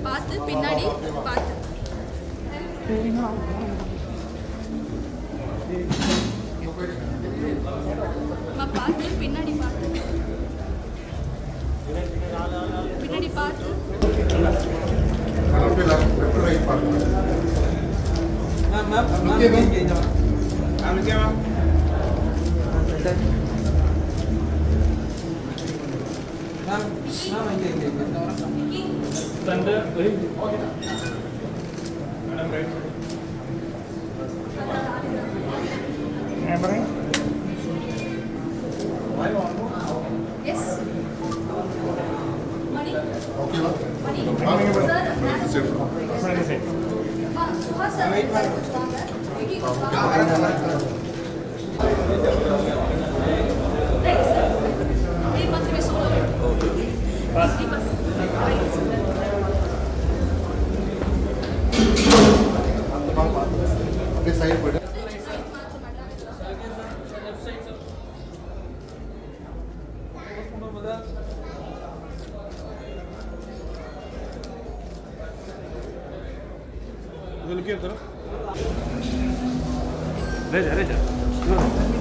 பார்த்து பின்னாடி பார்த்து பார்த்து பின்னாடி பார்த்து பின்னாடி பார்த்து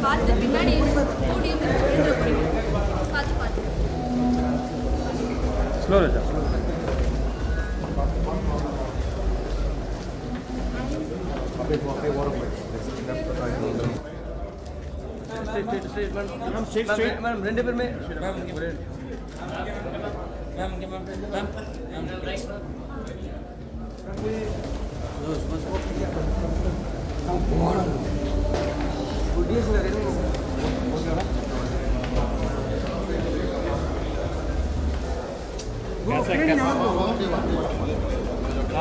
பார்த்து பின்னாடி பார்த்து பார்த்து ஸ்லோ ரேஜா मैम ரெண்டு பேருமே மேம்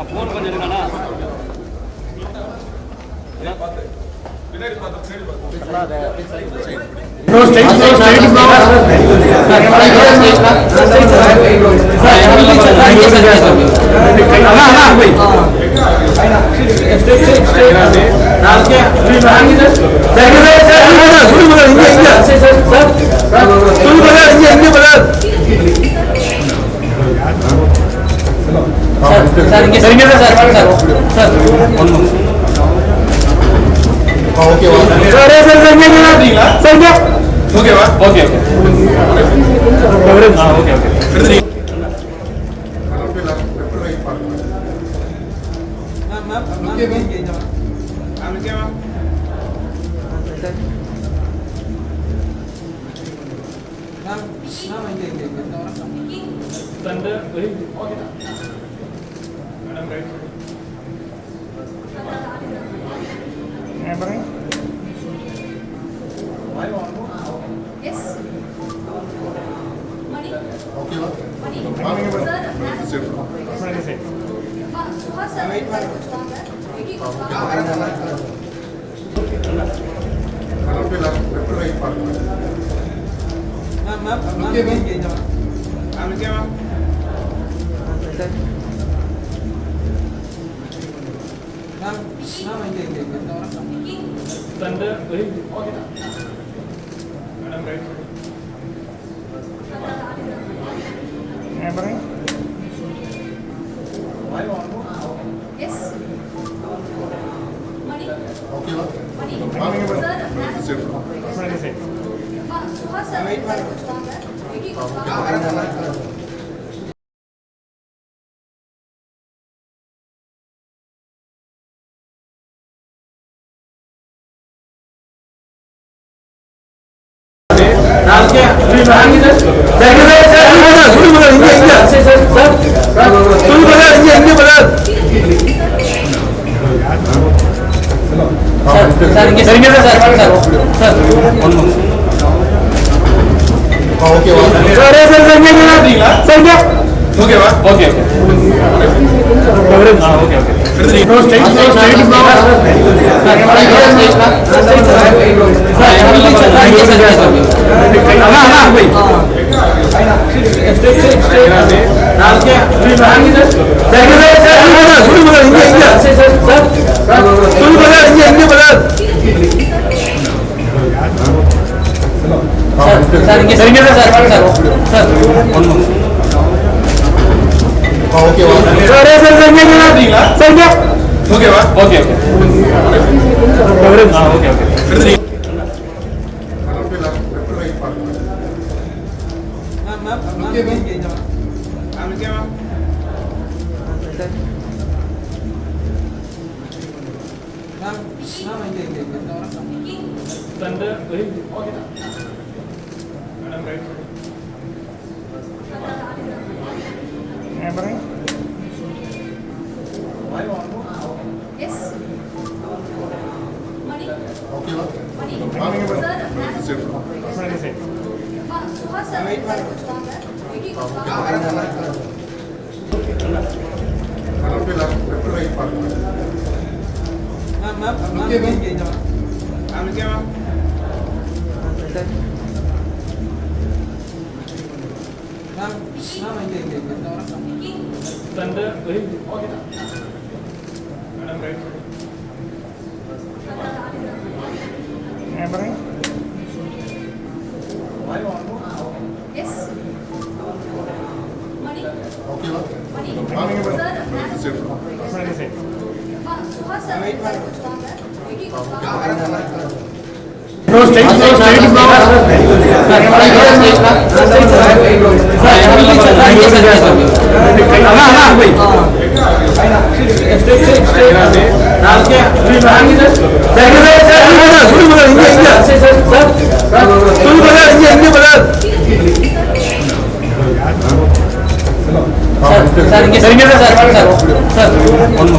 फोन பண்ணிருக்கானா சார் இங்கே சரிங்க சார் சார் சார் ஒன் ஓகேவா சார் சார் சரிங்களா சரிங்க ஓகேவா okay okay okay okay yes Mani ஓகேவா மணி சார் சுஹாஸ் சார் கொஞ்சம் வாங்க விக்கி கொஞ்சம் வாங்க எஸ் மணி ஓகேவா மணி சார் சுஹாஸ் சார் கொஞ்சம் வாங்க விக்கி கொஞ்சம் வாங்க ப்ரோ ஸ்ட்ரைட் ப்ரோ சார் இங்கே சரிங்க சார் சார் சார் ஒன்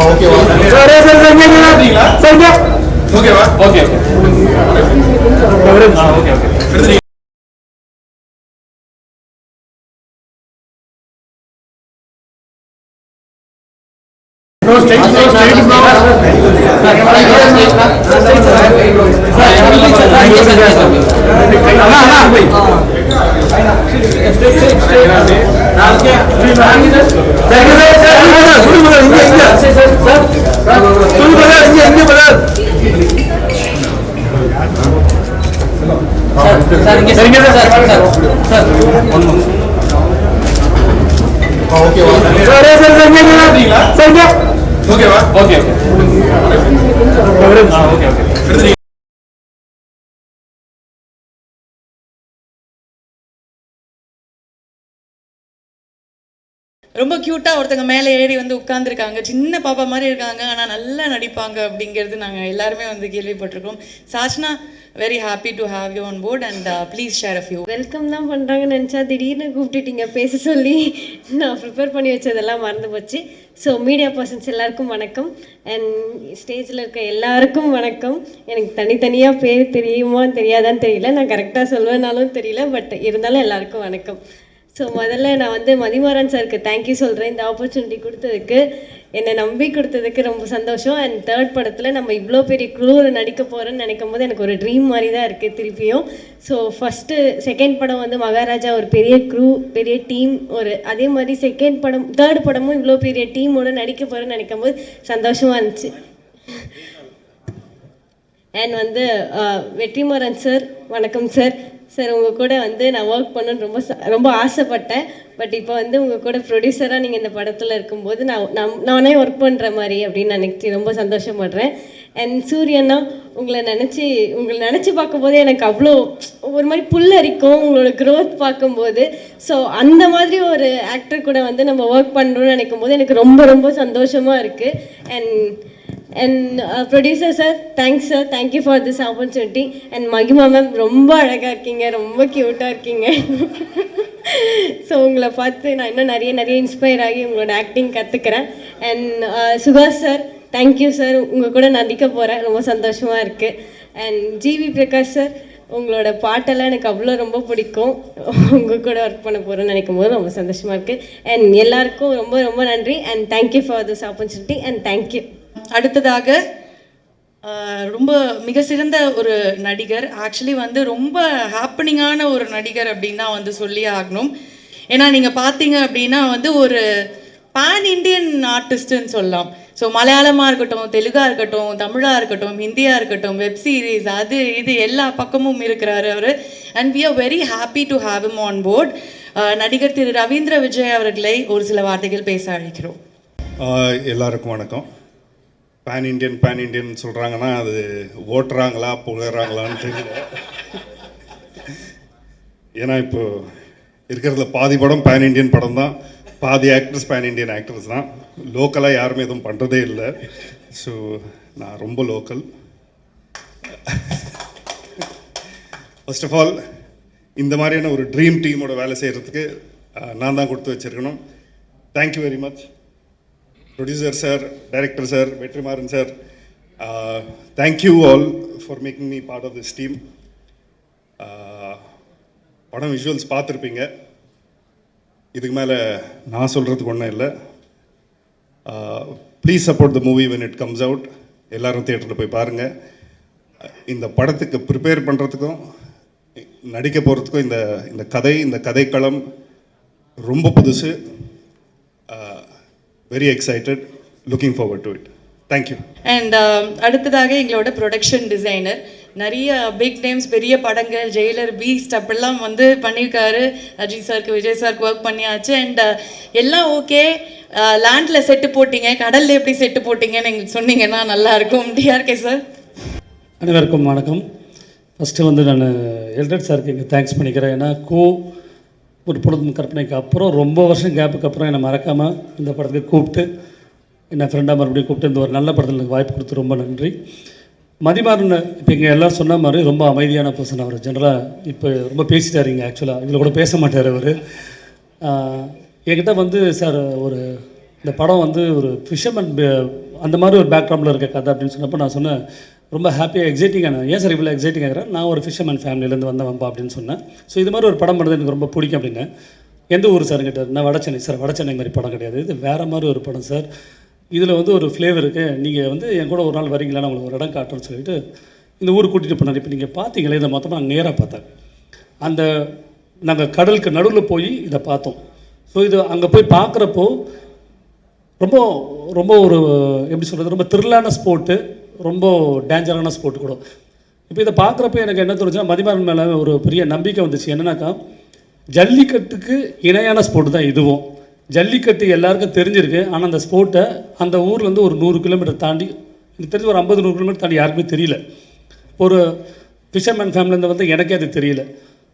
ஓகேவா சார் சார் சரிங்க சரிங்க ஓகேவா okay okay okay bro straight bro sir இங்கே சரிங்க சார் சார் சார் ஒன் ஓகேவா சார் சார் சரிங்க சரிங்க ஓகேவா ஓகே ஓகே ஓகே ரொம்ப க்யூட்டாக ஒருத்தங்க மேலே ஏறி வந்து உட்காந்துருக்காங்க, சின்ன பாப்பா மாதிரி இருக்காங்க, ஆனால் நல்லா நடிப்பாங்க அப்படிங்கிறது நாங்கள் எல்லாருமே வந்து கேள்விப்பட்டிருக்கோம். Sachna very happy to have you on board and please share a few. Welcome தான் பண்ணுறாங்கன்னு நினச்சா திடீர்னு கூப்பிட்டுட்டீங்க பேச சொல்லி நான் ப்ரிப்பேர் பண்ணி வச்சதெல்லாம் மறந்து போச்சு. ஸோ மீடியா பர்சன்ஸ் எல்லாருக்கும் வணக்கம் அண்ட் ஸ்டேஜில் இருக்க எல்லாருக்கும் வணக்கம். எனக்கு தனித்தனியாக பேர் தெரியுமா தெரியாதான்னு தெரியல, நான் கரெக்டாக சொல்வேனாலும் தெரியல, பட் இருந்தாலும் எல்லாருக்கும் வணக்கம். ஸோ முதல்ல நான் வந்து மதிமாறன் சாருக்கு தேங்க்யூ சொல்கிறேன். இந்த ஆப்பர்ச்சுனிட்டி கொடுத்ததுக்கு, என்னை நம்பி கொடுத்ததுக்கு ரொம்ப சந்தோஷம். அண்ட் தேர்ட் படத்தில் நம்ம இவ்வளோ பெரிய க்ரூவில் நடிக்க போகிறேன்னு நினைக்கும் போது எனக்கு ஒரு ட்ரீம் மாதிரி தான் இருக்குது திருப்பியும். ஸோ ஃபஸ்ட்டு செகண்ட் படம் வந்து மகாராஜா ஒரு பெரிய க்ரூ, பெரிய டீம், ஒரு அதே மாதிரி செகண்ட் படம் தேர்ட் படமும் இவ்வளோ பெரிய டீமோடு நடிக்க போகிறேன்னு நினைக்கும் போது சந்தோஷமாக இருந்துச்சு. அண்ட் வந்து வெற்றிமாறன் சார் வணக்கம் சார். சார் உங்கள் கூட வந்து நான் ஒர்க் பண்ணணுன்னு ரொம்ப ஆசைப்பட்டேன். பட் இப்போ வந்து உங்கள் கூட ப்ரொடியூசராக நீங்கள் இந்த படத்தில் இருக்கும்போது நானே ஒர்க் பண்ணுற மாதிரி அப்படின்னு நினைச்சி ரொம்ப சந்தோஷப்படுறேன். அண்ட் சூரியனா உங்களை நினச்சி பார்க்கும்போது எனக்கு அவ்வளோ ஒரு மாதிரி புல்லரிக்கும் உங்களோட க்ரோத் பார்க்கும்போது. ஸோ அந்த மாதிரி ஒரு ஆக்டர் கூட வந்து நம்ம ஒர்க் பண்ணுறோன்னு நினைக்கும் போது எனக்கு ரொம்ப ரொம்ப சந்தோஷமாக இருக்குது. And producer sir thanks sir, thank you for this opportunity. And மகிமா மேம் ரொம்ப அழகாக இருக்கீங்க, ரொம்ப க்யூட்டாக இருக்கீங்க. ஸோ உங்களை பார்த்து நான் இன்னும் நிறைய இன்ஸ்பயர் ஆகி உங்களோட ஆக்டிங் கற்றுக்கிறேன். அண்ட் சுகாஷ் சார் தேங்க்யூ சார், உங்கள் கூட நடிக்க போகிறேன், ரொம்ப சந்தோஷமாக இருக்குது. அண்ட் ஜிவி பிரகாஷ் சார் உங்களோட பாட்டெல்லாம் எனக்கு அவ்வளோ ரொம்ப பிடிக்கும், உங்கள் கூட ஒர்க் பண்ண போகிறேன்னு நினைக்கும் போது ரொம்ப சந்தோஷமாக இருக்குது. அண்ட் எல்லாருக்கும் ரொம்ப ரொம்ப நன்றி and thank you for this opportunity and thank you. அடுத்ததாக ரொம்ப மிக சிறந்த ஒரு நடிகர், ஆக்சுவலி வந்து ரொம்ப ஹாப்பனிங்கான ஒரு நடிகர் அப்படின்னு தான் வந்து சொல்லி ஆகணும். ஏன்னா நீங்கள் பார்த்தீங்க அப்படின்னா வந்து ஒரு பேன் இண்டியன் ஆர்டிஸ்ட்னு சொல்லலாம். ஸோ மலையாளமாக இருக்கட்டும், தெலுங்கா இருக்கட்டும், தமிழாக இருக்கட்டும், ஹிந்தியாக இருக்கட்டும், வெப் சீரிஸ் அது இது எல்லா பக்கமும் இருக்கிறாரு அவர். And we are very happy to have him on board. நடிகர் திரு ரவீந்திர விஜய் அவர்களை ஒரு சில வார்த்தைகள் பேச அழைக்கிறோம். எல்லாருக்கும் வணக்கம். பேன் இண்டியன் சொல்கிறாங்கன்னா அது ஓட்டுறாங்களா புகழறாங்களான்னு தெரியல. ஏன்னா இப்போ இருக்கிறதுல பாதி படம் பேன் இண்டியன் படம் தான், பாதி ஆக்டர்ஸ் பேன் இண்டியன் ஆக்டர்ஸ் தான். லோக்கலாக யாருமே எதுவும் பண்ணுறதே இல்லை. ஸோ நான் ரொம்ப லோக்கல். ஃபர்ஸ்ட் ஆஃப் ஆல் இந்த மாதிரியான ஒரு ட்ரீம் டீமோட வேலை செய்கிறதுக்கு நான் தான் கொடுத்து வச்சுருக்கணும். Thank you very much producer sir, director sir, Vetrimaaran sir. Thank you all for making me part of this team. படம் விஷுவல்ஸ் பார்த்துருப்பீங்க. இதுக்கு மேலே நான் சொல்கிறதுக்கு ஒன்றும் இல்லை. Please support the movie when it comes out. எல்லோரும் தியேட்டரில் போய் பாருங்கள். இந்த படத்துக்கு ப்ரிப்பேர் பண்ணுறதுக்கும் நடிக்க போகிறதுக்கும் இந்த கதைக்களம் ரொம்ப புதுசு. Very excited, looking forward to it. Thank you. And அடுத்ததாக எங்களோட ப்ரொடக்ஷன் டிசைனர், நிறைய பிக் நேம்ஸ், பெரிய படங்கள், ஜெயிலர், பீஸ்ட் அப்படிலாம் வந்து பண்ணியிருக்காரு. அஜித் சாருக்கு, விஜய் சாருக்கு ஒர்க் பண்ணியாச்சு. அண்ட் எல்லாம் ஓகே. லேண்டில் செட்டு போட்டிங்க, கடலில் எப்படி செட்டு போட்டிங்கன்னு எங்களுக்கு சொன்னீங்கன்னா நல்லாயிருக்கும். TRK sir. அனைவருக்கும் வணக்கம். ஃபஸ்ட்டு வந்து நான் எல்டட் சாருக்கு இங்கே தேங்க்ஸ் பண்ணிக்கிறேன். ஏன்னா ஒரு பொழுதும் கற்பனைக்கு அப்புறம் ரொம்ப வருஷம் கேப்புக்கு அப்புறம் என்னை மறக்காமல் இந்த படத்துக்கு கூப்பிட்டு என்னை ஃப்ரெண்டாக மறுபடியும் கூப்பிட்டு இந்த ஒரு நல்ல படத்தில் எனக்கு வாய்ப்பு கொடுத்து ரொம்ப நன்றி. மதிமாறன் இப்போ இங்கே எல்லாம் சொன்ன மாதிரி ரொம்ப அமைதியான பர்சன். அவர் ஜென்ரலாக இப்போ ரொம்ப பேசிட்டாருங்க. ஆக்சுவலாக இதில் கூட பேச மாட்டார் அவர். என்கிட்ட வந்து சார் ஒரு இந்த படம் வந்து ஒரு ஃபிஷர்மேன் அந்த மாதிரி ஒரு பேக்ரவுண்டில் இருக்க கதை அப்படின்னு சொன்னப்போ நான் சொன்னேன் ரொம்ப ஹாப்பியாக எக்ஸைட்டிங்காக. ஏன் சார் இவ்வளோ எக்ஸைட்டிங் ஆகிறேன், நான் ஒரு ஃபிஷர்மேன் ஃபேமிலியிலேருந்து வந்தவன்பா அப்படின்னு சொன்னேன். ஸோ இது மாதிரி ஒரு படம் பண்ணுறது எனக்கு ரொம்ப பிடிக்கும் அப்படின்னு. எந்த ஊர் சார் கேட்டார். நான் வடச்சென்னை சார். வடச்சென்னை மாதிரி படம் கிடையாது, இது வேறு மாதிரி ஒரு படம் சார். இதில் வந்து ஒரு ஃப்ளேவர் இருக்குது, நீங்கள் வந்து என் கூட ஒரு நாள் வரீங்களா, உங்களுக்கு ஒரு இடம் காட்டுறேன்னு சொல்லிட்டு இந்த ஊருக்கு கூட்டிகிட்டு போனார். இப்போ நீங்கள் பார்த்தீங்களே இதை மொத்தமாக நாங்கள் நேராக பார்த்தேன். அந்த நாங்கள் கடலுக்கு நடுவில் போய் இதை பார்த்தோம். ஸோ இது அங்கே போய் பார்க்குறப்போ ரொம்ப ரொம்ப ஒரு எப்படி சொல்கிறது, ரொம்ப த்ரில்லான ஸ்போர்ட்டு, ரொம்ப டேஞ்சரான ஸ்போர்ட் கூட. இப்போ இதை பார்க்குறப்ப எனக்கு என்ன தோணுச்சுன்னா, மதிமாறன் மேலே ஒரு பெரிய நம்பிக்கை வந்துச்சு. என்னன்னாக்கா ஜல்லிக்கட்டுக்கு இணையான ஸ்போர்ட் தான் இதுவும். ஜல்லிக்கட்டு எல்லாருக்கும் தெரிஞ்சிருக்கு. ஆனால் அந்த ஸ்போர்ட்டை அந்த ஊர்லேருந்து ஒரு 100 கிலோமீட்டர் தாண்டி, எனக்கு தெரிஞ்சு ஒரு 50-100 கிலோமீட்டர் தாண்டி யாருக்குமே தெரியல. ஒரு ஃபிஷர்மேன் ஃபேமிலியிலேருந்து வந்து எனக்கே அது தெரியல.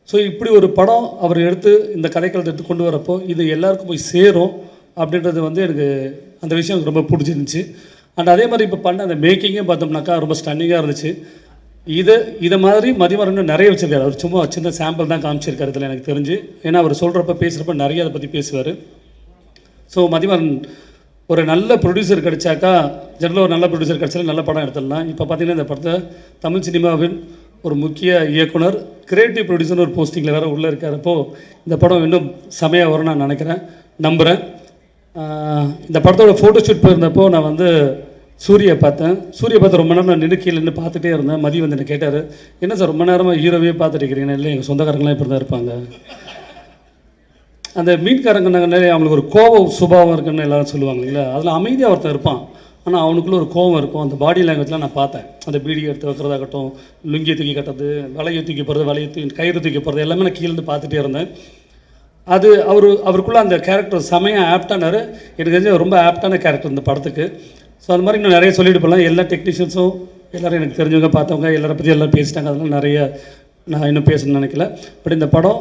ஸோ இப்படி ஒரு படம் அவர் எடுத்து இந்த கதைக்களத்தை எடுத்து கொண்டு வரப்போ இது எல்லாருக்கும் போய் சேரும் அப்படின்றது வந்து எனக்கு அந்த விஷயம் எனக்கு ரொம்ப பிடிச்சிருந்துச்சி. அண்ட் அதே மாதிரி இப்போ பண்ண அந்த மேக்கிங்கும் பார்த்தோம்னாக்கா ரொம்ப ஸ்டன்னிங்காக இருந்துச்சு. இதை மாதிரி மதிமாறன் நிறைய வச்சுருக்காரு. அவர் சும்மா சின்ன சாம்பிள் தான் காமிச்சிருக்காரு இதில் எனக்கு தெரிஞ்சு. ஏன்னா அவர் சொல்கிறப்ப பேசுகிறப்ப நிறைய அதை பற்றி பேசுவார். ஸோ மதிமாறன் ஒரு நல்ல ப்ரொடியூசர் கிடைச்சாக்கா, ஜெனரலாக ஒரு நல்ல ப்ரொடியூசர் கிடைச்சாலும் நல்ல படம் எடுத்துடலாம். இப்போ பார்த்தீங்கன்னா இந்த படத்தை தமிழ் சினிமாவின் ஒரு முக்கிய இயக்குனர், கிரியேட்டிவ் ப்ரொடியூசர் ஒரு போஸ்டிங்கில் வேறு உள்ளே இருக்கிறப்போ இந்த படம் இன்னும் செமையாக வரும்னு நான் நினைக்கிறேன், நம்புகிறேன். இந்த படத்தோட ஃபோட்டோ ஷூட் போயிருந்தப்போ நான் வந்து சூர்யா பார்த்து ரொம்ப நேரம் நான் நின்று கீழே நின்று பார்த்துட்டே இருந்தேன். மதி வந்து என்ன கேட்டார், என்ன சார் ரொம்ப நேரமாக ஹீரோவே பார்த்துட்டு இருக்கிறீங்க? இல்லை, எங்கள் சொந்தக்காரங்களாம் இப்படி தான் இருப்பாங்க. அந்த மீன்காரங்க நிறைய அவங்களுக்கு ஒரு கோபம் சுபாவம் இருக்குன்னு எல்லாரும் சொல்லுவாங்க இல்லைங்களா, அதில் அமைதியாக ஒருத்தன் இருப்பான். ஆனால் அவனுக்குள்ளே ஒரு கோபம் இருக்கும். அந்த பாடி லாங்குவேஜ்லாம் நான் பார்த்தேன். அந்த பீடி எடுத்து வைக்கிறதாகட்டும், லுங்கியை தூக்கி கட்டுறது, வலையை தூக்கி போகிறது, வலையை தூக்கி கயிறு தூக்கி போகிறது, எல்லாமே நான் கீழேருந்து பார்த்துட்டே இருந்தேன். அது அவருக்குள்ளே அந்த கேரக்டர் செமையாக ஆப்டானார். எனக்கு தெரிஞ்ச ரொம்ப ஆப்டான கேரக்டர் இந்த படத்துக்கு. ஸோ அது மாதிரி இன்னும் நிறைய சொல்லிட்டு போகலாம். எல்லா டெக்னீஷியன்ஸும் எல்லோரும் எனக்கு தெரிஞ்சவங்க பார்த்தவங்க எல்லாரை பற்றி எல்லோரும் பேசிட்டாங்க. அதெல்லாம் நிறைய நான் இன்னும் பேசணும்னு நினைக்கல. பட் இந்த படம்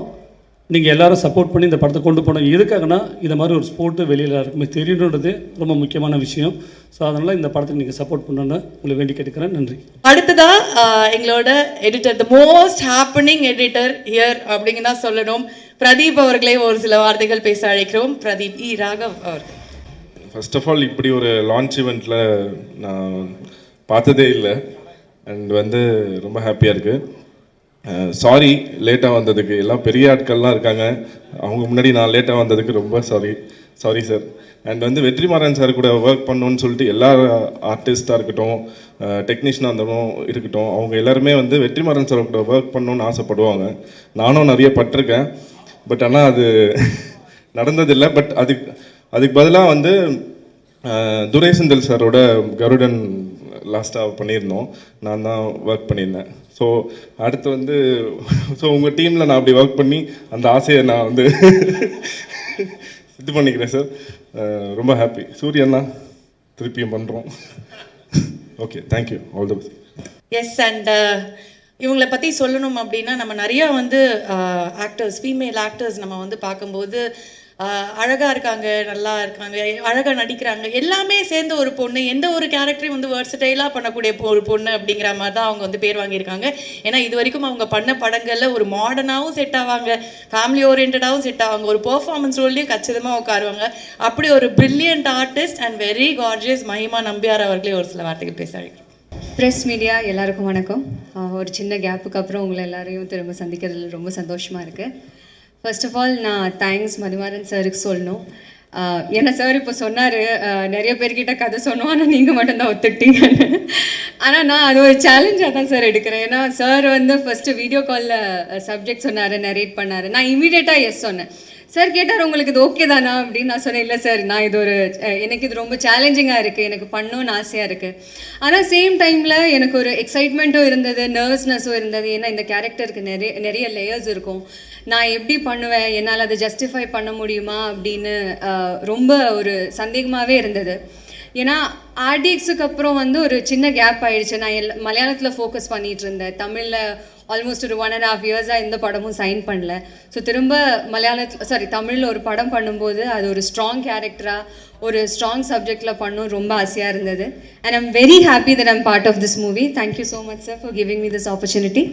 நீங்கள் எல்லோரும் சப்போர்ட் பண்ணி இந்த படத்தை கொண்டு போனோம். எதுக்காகனா இதை மாதிரி ஒரு ஸ்போர்ட்டு வெளியில் இருக்குமே தெரியணுன்றது ரொம்ப முக்கியமான விஷயம். ஸோ அதனால் இந்த படத்துக்கு நீங்கள் சப்போர்ட் பண்ணணுன்னு உங்களை வேண்டி கேட்டுக்கிறேன். நன்றி. அடுத்ததாக எங்களோட editor, the most happening editor here அப்படிங்க தான் சொல்லணும், பிரதீப் அவர்களே ஒரு சில வார்த்தைகள் பேச அழைக்கிறோம். பிரதீப் இ. ராகவ் அவர்கள். ஃபர்ஸ்ட் ஆஃப் ஆல் இப்படி ஒரு லான்ச் ஈவெண்ட்டில் நான் பார்த்ததே இல்லை. அண்ட் வந்து ரொம்ப ஹாப்பியாக இருக்குது. சாரி லேட்டாக வந்ததுக்கு. எல்லாம் பெரிய ஆட்கள்லாம் இருக்காங்க, அவங்க முன்னாடி நான் லேட்டாக வந்ததுக்கு ரொம்ப சாரி சார். அண்ட் வந்து வெற்றிமாறன் சார் கூட ஒர்க் பண்ணணுன்னு சொல்லிட்டு எல்லா ஆர்டிஸ்ட்டாக இருக்கட்டும், டெக்னீஷியனாக இருந்தாலும் இருக்கட்டும், அவங்க எல்லாருமே வந்து வெற்றிமாறன் சார் கூட ஒர்க் பண்ணணுன்னு ஆசைப்படுவாங்க. நானும் நிறைய பட்டிருக்கேன். பட் ஆனால் அது நடந்ததில்லை. பட் அது அதுக்கு பதிலாக வந்து துரை செந்தில் சாரோட கருடன் லாஸ்ட்டாக பண்ணியிருந்தோம். நான் தான் ஒர்க் பண்ணியிருந்தேன். ஸோ அடுத்து வந்து உங்கள் டீமில் நான் அப்படி ஒர்க் பண்ணி அந்த ஆசையை நான் வந்து இது பண்ணிக்கிறேன் சார். ரொம்ப ஹாப்பி. சூரியண்ணா திருப்பியும் பண்ணுறோம். Okay, thank you, all the best. Yes, and இவங்களை பற்றி சொல்லணும் அப்படின்னா நம்ம நிறையா வந்து ஆக்டர்ஸ், ஃபீமேல் ஆக்டர்ஸ் நம்ம வந்து பார்க்கும்போது அழகாக இருக்காங்க, நல்லா இருக்காங்க, அழகாக நடிக்கிறாங்க, எல்லாமே சேர்ந்த ஒரு பொண்ணு, எந்த ஒரு கேரக்டரையும் வந்து வேர்சடைலாக பண்ணக்கூடிய ஒரு பொண்ணு அப்படிங்கிற மாதிரி தான் அவங்க வந்து பேர் வாங்கியிருக்காங்க. ஏன்னா இது வரைக்கும் அவங்க பண்ண படங்களில் ஒரு மாடர்னாகவும் செட் ஆவாங்க, ஃபேமிலி ஓரியன்டாகவும் செட் ஆவாங்க, ஒரு பெர்ஃபார்மன்ஸ் ரோல்லையும் கச்சிதமாக உட்காருவாங்க. அப்படி ஒரு brilliant artist and very gorgeous Mahima Nambiar அவர்களே ஒரு சில வார்த்தைகள் பேச அழைக்கிறோம். ப்ரெஸ் மீடியா எல்லாருக்கும் வணக்கம். ஒரு சின்ன கேப்புக்கு அப்புறம் உங்களை எல்லாரையும் திரும்ப சந்திக்கிறதுல ரொம்ப சந்தோஷமாக இருக்குது. ஃபர்ஸ்ட் ஆஃப் ஆல் நான் தேங்க்ஸ் மதிமாறன் சாருக்கு சொல்லணும். ஏன்னா சார் இப்போ சொன்னார், நிறைய பேர்கிட்ட கதை சொன்னோம், ஆனால் நீங்கள் மட்டும்தான் ஒத்துக்கிட்டீங்கன்னு. ஆனால் நான் அது ஒரு சேலஞ்சாக தான் சார் எடுக்கிறேன். ஏன்னா சார் வந்து ஃபஸ்ட்டு வீடியோ காலில் சப்ஜெக்ட் சொன்னார், நரேட் பண்ணார். நான் இமீடியட்டாக எஸ் சொன்னேன். சார் கேட்டார், உங்களுக்கு இது ஓகே தானா அப்படின்னு. நான் சொன்னேன், இல்லை சார், நான் இது எனக்கு இது ரொம்ப சேலஞ்சிங்காக இருக்குது, எனக்கு பண்ணணும்னு ஆசையாக இருக்குது. ஆனால் சேம் டைமில் எனக்கு ஒரு எக்ஸைட்மெண்ட்டும் இருந்தது, நர்வஸ்னஸும் இருந்தது. ஏன்னா இந்த கேரக்டருக்கு நிறைய லேயர்ஸ் இருக்கும். நான் எப்படி பண்ணுவேன், என்னால் அதை ஜஸ்டிஃபை பண்ண முடியுமா அப்படின்னு ரொம்ப ஒரு சந்தேகமாகவே இருந்தது. ஏன்னா ஆர்டிஎக்ஸுக்கு அப்புறம் வந்து ஒரு சின்ன கேப் ஆகிடுச்சு. நான் மலையாளத்தில் ஃபோக்கஸ் பண்ணிகிட்டு இருந்தேன். தமிழில் ஆல்மோஸ்ட் ஒரு 1.5 இயர்ஸாக எந்த படமும் சைன் பண்ணல. ஸோ திரும்ப தமிழில் ஒரு படம் பண்ணும்போது அது ஒரு ஸ்ட்ராங் கேரக்டராக, ஒரு ஸ்ட்ராங் சப்ஜெக்டில் பண்ணணும் ரொம்ப ஆசையாக இருந்தது. And I'm very happy that I'm part of this movie. Thank you so much sir for giving me this opportunity.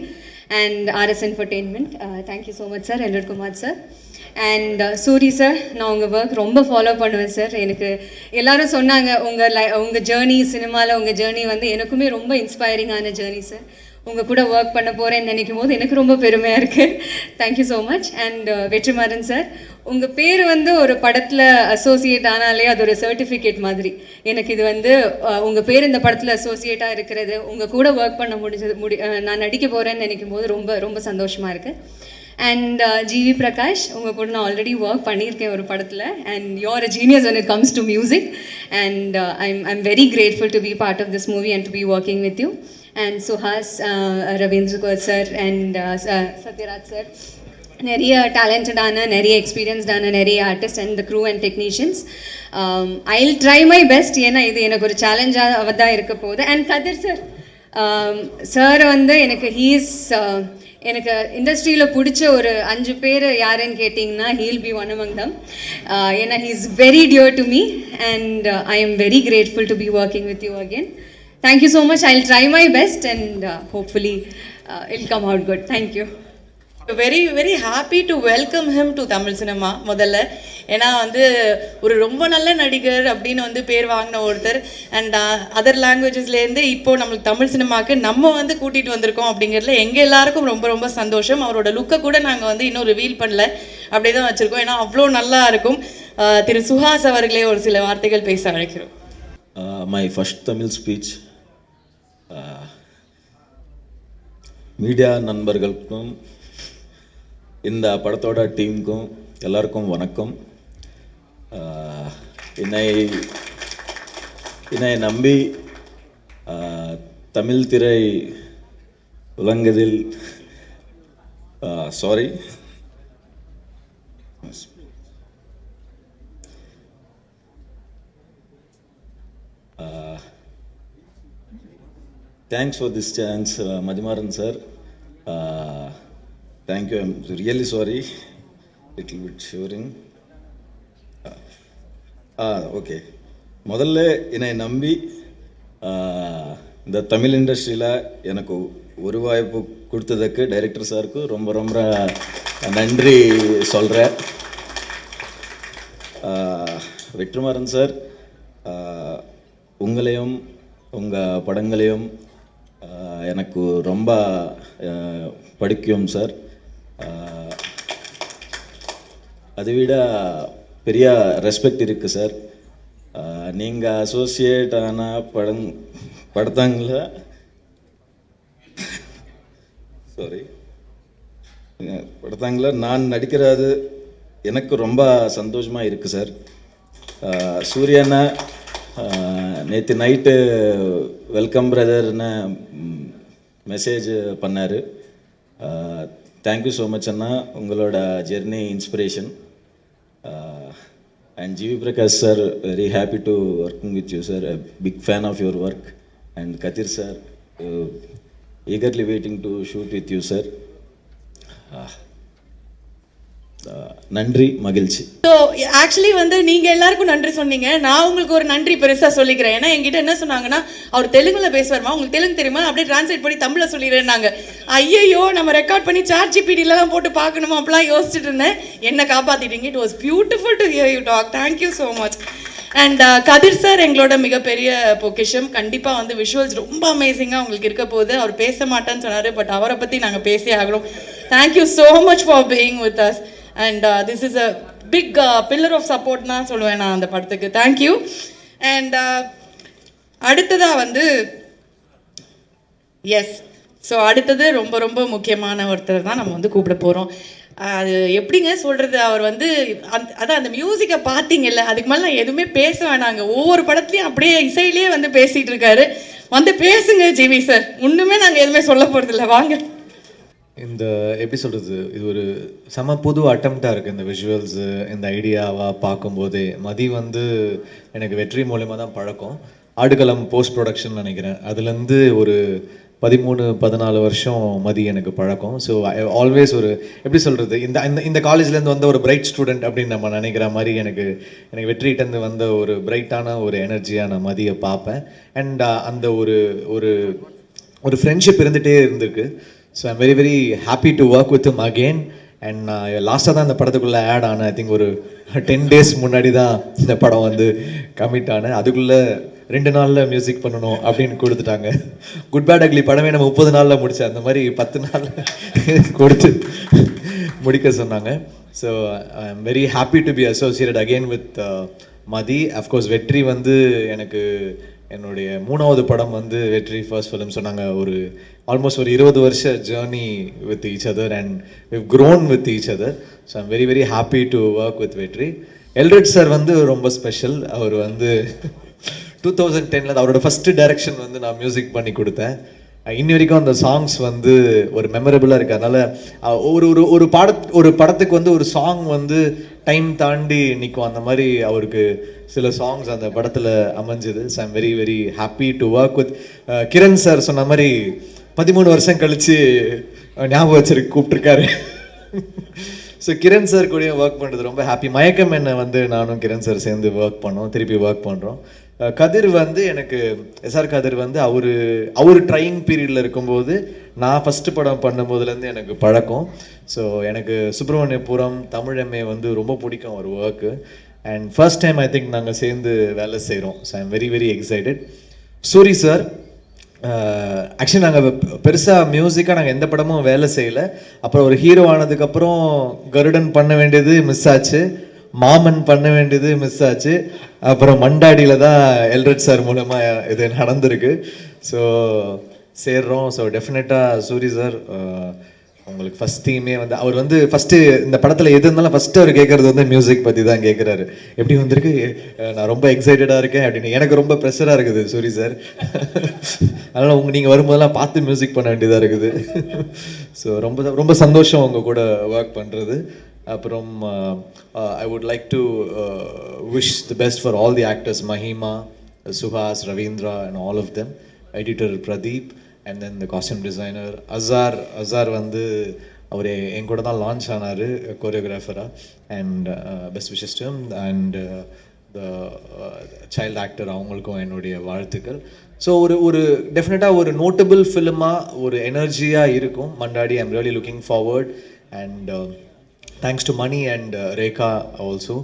And RS entertainment, thank you so much sir. Elred Kumar sir and Soori sir, நான் உங்கள் work ரொம்ப follow பண்ணுவேன் sir. எனக்கு எல்லோரும் சொன்னாங்க உங்கள் journey, சினிமாவில் உங்கள் ஜேர்னி வந்து எனக்குமே ரொம்ப இன்ஸ்பைரிங்கான ஜேர்னி சார். உங்கள் கூட ஒர்க் பண்ண போகிறேன்னு நினைக்கும் போது எனக்கு ரொம்ப பெருமையாக இருக்குது. Thank you so much. And Vetrimaaran sir, உங்கள் பேர் வந்து ஒரு படத்தில் அசோசியேட் ஆனாலே அது ஒரு சர்டிஃபிகேட் மாதிரி. எனக்கு இது வந்து உங்கள் பேர் இந்த படத்தில் அசோசியேட்டாக இருக்கிறது, உங்கள் கூட ஒர்க் பண்ண நான் நடிக்க போகிறேன்னு நினைக்கும் போது ரொம்ப ரொம்ப சந்தோஷமாக இருக்குது. அண்ட் ஜிவி பிரகாஷ், உங்கள் கூட நான் ஆல்ரெடி ஒர்க் பண்ணியிருக்கேன் ஒரு படத்தில். And you're a genius when it comes to music. And I'm very grateful to be part of this movie and to be working with you. And Suhas, Ravindra sir and Satyaraj sir, நிறைய டேலண்டடான, நிறைய எக்ஸ்பீரியன்ஸ்டான நிறைய artist and the crew and technicians. I will try my best. ஏன்னா இது எனக்கு ஒரு சேலஞ்சாக தான் இருக்க போகுது. அண்ட் கதிர் சார், சார் வந்து எனக்கு இண்டஸ்ட்ரியில் பிடிச்ச ஒரு 5 பேர் யாருன்னு கேட்டிங்கன்னா he'll be one among them. ஏன்னா he is very dear to me and I am very grateful to be working with you again. Thank you so much. I'll try my best and hopefully it'll come out good. Thank you. Very very happy to welcome him to Tamil cinema முதல்ல. ஏன்னா வந்து ஒரு ரொம்ப நல்ல நடிகர் அப்படின்னு வந்து பேர் வாங்கின ஒருத்தர் அண்ட் அதர் லாங்குவேஜஸ்லேருந்து இப்போது நம்மளுக்கு தமிழ் சினிமாவுக்கு நம்ம வந்து கூட்டிகிட்டு வந்திருக்கோம் அப்படிங்கிறதுல எங்கள் எல்லாருக்கும் ரொம்ப ரொம்ப சந்தோஷம். அவரோட லுக்கை கூட நாங்கள் வந்து இன்னும் ரிவீல் பண்ணல, அப்படியே தான் வச்சுருக்கோம். ஏன்னா அவ்வளோ நல்லா இருக்கும். திரு சுஹாஸ் அவர்களே ஒரு சில வார்த்தைகள் பேச அழைக்கிறோம். My first Tamil speech. Media நண்பர்களுக்கும் இந்த படத்தோட டீமுக்கும் எல்லாருக்கும் வணக்கம். என்னை நம்பி தமிழ் திரை உலகத்தில் thanks for this chance, Madhimaran sir. Thank you. I'm really sorry. Little bit shivering. Okay. முதல்ல என்னை நம்பி இந்த தமிழ் இண்டஸ்ட்ரியில் எனக்கு ஒரு வாய்ப்பு கொடுத்ததுக்கு டைரக்டர் சாருக்கு ரொம்ப ரொம்ப நன்றி சொல்கிறேன். வெற்றிமாறன் சார், உங்களையும் உங்கள் படங்களையும் எனக்கு ரொம்ப பிடிக்கும் சார். அதை விட பெரிய ரெஸ்பெக்ட் இருக்குது சார். நீங்கள் அசோசியேட் ஆன படத்தாங்கள நான் நடிக்கிறது எனக்கு ரொம்ப சந்தோஷமாக இருக்குது சார். சூர்யாண்ணா நேற்று நைட்டு வெல்கம் பிரதர்னு மெசேஜ் பண்ணார். தேங்க்யூ ஸோ மச் அண்ணா, உங்களோட journey inspiration. And GV Prakash sir, very happy to working with you sir, big fan of your work. And Kathir sir, eagerly waiting to shoot with you sir. நன்றி, மகிழ்ச்சி. So actually வந்து நீங்கள் எல்லாருக்கும் நன்றி சொன்னீங்க. நான் உங்களுக்கு ஒரு நன்றி பெருசாக சொல்லிக்கிறேன். ஏன்னா என்கிட்ட என்ன சொன்னாங்கன்னா, அவர் தெலுங்குல பேசுவார்மா, உங்களுக்கு தெலுங்கு தெரியுமா, அப்படியே டிரான்ஸ்லேட் பண்ணி தமிழில் சொல்லிடுறேன்னாங்க. ஐயோ, நம்ம ரெக்கார்ட் பண்ணி ChatGPT-லாம் போட்டு பார்க்கணுமா அப்படிலாம் யோசிச்சுட்டு இருந்தேன். என்ன காப்பாற்றிட்டீங்க. It was beautiful to hear you talk. Thank you so much. And Kathir sir எங்களோட மிகப்பெரிய பொக்கிஷம். கண்டிப்பாக வந்து விஷுவல்ஸ் ரொம்ப அமேசிங்காக உங்களுக்கு இருக்க போகுது. அவர் பேச மாட்டேன்னு சொன்னார், பட் அவரை பற்றி நாங்கள் பேசி ஆகிறோம். Thank you so much for being with us. And this is a big pillar of support தான் சொல்லுவேன் நான் அந்த படத்துக்கு. தேங்க்யூ. அண்ட் அடுத்ததாக வந்து எஸ், ஸோ அடுத்தது ரொம்ப ரொம்ப முக்கியமான ஒருத்தர் தான் நம்ம வந்து கூப்பிட போகிறோம். அது எப்படிங்க சொல்கிறது, அவர் வந்து அதான் அந்த மியூசிக்கை பார்த்தீங்கல்ல, அதுக்கு மேலே நான் எதுவுமே பேச வேணாங்க. ஒவ்வொரு படத்துலையும் அப்படியே இசையிலேயே வந்து பேசிகிட்டு இருக்காரு. வந்து பேசுங்க ஜிவி சார், ஒன்றுமே நாங்கள் எதுவுமே சொல்ல போகிறதில்ல, வாங்க. இந்த எப்படி சொல்கிறது, இது ஒரு செம புது அட்டம்ப்டாக இருக்குது. இந்த விஷுவல்ஸு, இந்த ஐடியாவாக பார்க்கும்போதே மதி வந்து எனக்கு வெற்றி மூலமாக தான் பழக்கம். ஆடுகளம் போஸ்ட் ப்ரொடக்ஷன் நினைக்கிறேன், அதுலேருந்து ஒரு 13-14 வருஷம் மதி எனக்கு பழக்கம். ஸோ ஆல்வேஸ் ஒரு எப்படி சொல்கிறது, இந்த காலேஜ்லேருந்து வந்த ஒரு பிரைட் ஸ்டூடெண்ட் அப்படின்னு நம்ம நினைக்கிற மாதிரி எனக்கு வெற்றிகிட்டேருந்து வந்த ஒரு பிரைட்டான ஒரு எனர்ஜியாக நான் மதியை பார்ப்பேன். அண்ட் அந்த ஒரு ஃப்ரெண்ட்ஷிப் இருந்துகிட்டே இருந்திருக்கு. So I'm very very happy to work with him again. And நான் லாஸ்ட்டாக தான் இந்த படத்துக்குள்ளே ஆட் ஆனேன். ஐ திங்க் ஒரு 10 days முன்னாடி தான் இந்த படம் வந்து கமிட் ஆனேன். அதுக்குள்ளே 2 நாளில் மியூசிக் பண்ணணும் அப்படின்னு கொடுத்துட்டாங்க. குட் பேட் அக்லி படமே நம்ம 30 நாளில் முடித்தேன், அந்த மாதிரி 10 நாளில் கொடுத்து முடிக்க சொன்னாங்க. So I am very happy to be associated again with Mathi. Of course வெற்றி வந்து எனக்கு என்னுடைய 3வது படம் வந்து வெற்றி ஃபர்ஸ்ட் ஃபிலிம். சொன்னாங்க ஒரு ஆல்மோஸ்ட் ஒரு 20 வருஷ journey with each other and we've grown with each other. So I'm very very happy to work with வெற்றி. எல்ரிட் சார் வந்து ரொம்ப ஸ்பெஷல். அவர் வந்து 2010 அவரோட ஃபஸ்ட்டு டைரக்ஷன் வந்து நான் மியூசிக் பண்ணி கொடுத்தேன். இன்னி வரைக்கும் அந்த சாங்ஸ் வந்து ஒரு மெமரபுளாக இருக்குது. அதனால் ஒரு படத்துக்கு வந்து ஒரு சாங் வந்து டைம் தாண்டி நிற்கும், அந்த மாதிரி அவருக்கு சில சாங்ஸ் அந்த படத்தில் அமைஞ்சுது. So I'm very very happy to work with Kiran sir. சொன்ன மாதிரி 13 வருஷம் கழித்து ஞாபகம் வச்சிருக்கு கூப்பிட்ருக்காரு. ஸோ கிரண் சார் கூடயும் ஒர்க் பண்ணுறது ரொம்ப ஹாப்பி. மயக்கம் என்ன வந்து நானும் கிரண் சார் சேர்ந்து ஒர்க் பண்ணோம், திருப்பி ஒர்க் பண்ணுறோம். கதிர் வந்து எனக்கு எஸ்ஆர் கதிர் வந்து அவர் ட்ரையிங் பீரியடில் இருக்கும்போது நான் ஃபஸ்ட்டு படம் பண்ணும்போதுலேருந்து எனக்கு பழக்கம். ஸோ எனக்கு சுப்பிரமணியபுரம் தமிழ் எம்ஏ வந்து ரொம்ப பிடிக்கும் ஒரு work. And first time I think நாங்கள் சேர்ந்து வேலை செய்கிறோம். So I'm very very excited. Soori sir, actually நாங்கள் பெருசாக மியூசிக்காக நாங்கள் எந்த படமும் வேலை செய்யலை. அப்புறம் ஒரு ஹீரோ ஆனதுக்கப்புறம் கருடன் பண்ண வேண்டியது மிஸ் ஆச்சு, மாமன் பண்ண வேண்டியது மிஸ் ஆச்சு. அப்புறம் மண்டாடியில் தான் எல்ரிட் சார் மூலமாக இது நடந்திருக்கு. ஸோ சேர்றோம். ஸோ டெஃபினட்டாக சூரி சார் உங்களுக்கு ஃபஸ்ட் தீமே வந்து அவர் வந்து ஃபஸ்ட்டு இந்த படத்தில் எது இருந்தாலும் ஃபஸ்ட்டு அவர் கேட்குறது வந்து மியூசிக் பற்றி தான் கேட்குறாரு. எப்படி வந்திருக்கு, நான் ரொம்ப எக்ஸைட்டடாக இருக்கேன் அப்படின்னு. எனக்கு ரொம்ப ப்ரெஷராக இருக்குது சூரி சார். அதனால் நீங்கள் வரும்போதெல்லாம் பார்த்து மியூசிக் பண்ண வேண்டியதாக இருக்குது. ஸோ ரொம்ப ரொம்ப சந்தோஷம் உங்கள் கூட ஒர்க் பண்ணுறது. அப்புறம் I would like to wish the best for all the actors, Mahima, Suhas, Ravindra and all of them, editor Pradeep, and then the costume designer Azhar வந்து அவர் என் கூட தான் லான்ச் ஆனார் கோரியோகிராஃபராக. And best wishes to him. And the child actor, அவங்களுக்கும் என்னுடைய வாழ்த்துக்கள். ஸோ ஒரு டெஃபினட்டாக ஒரு நோட்டபிள் ஃபிலிமாக ஒரு எனர்ஜியாக இருக்கும் Mandaadi. I'm really looking forward. And thanks to Mani and Rekha also.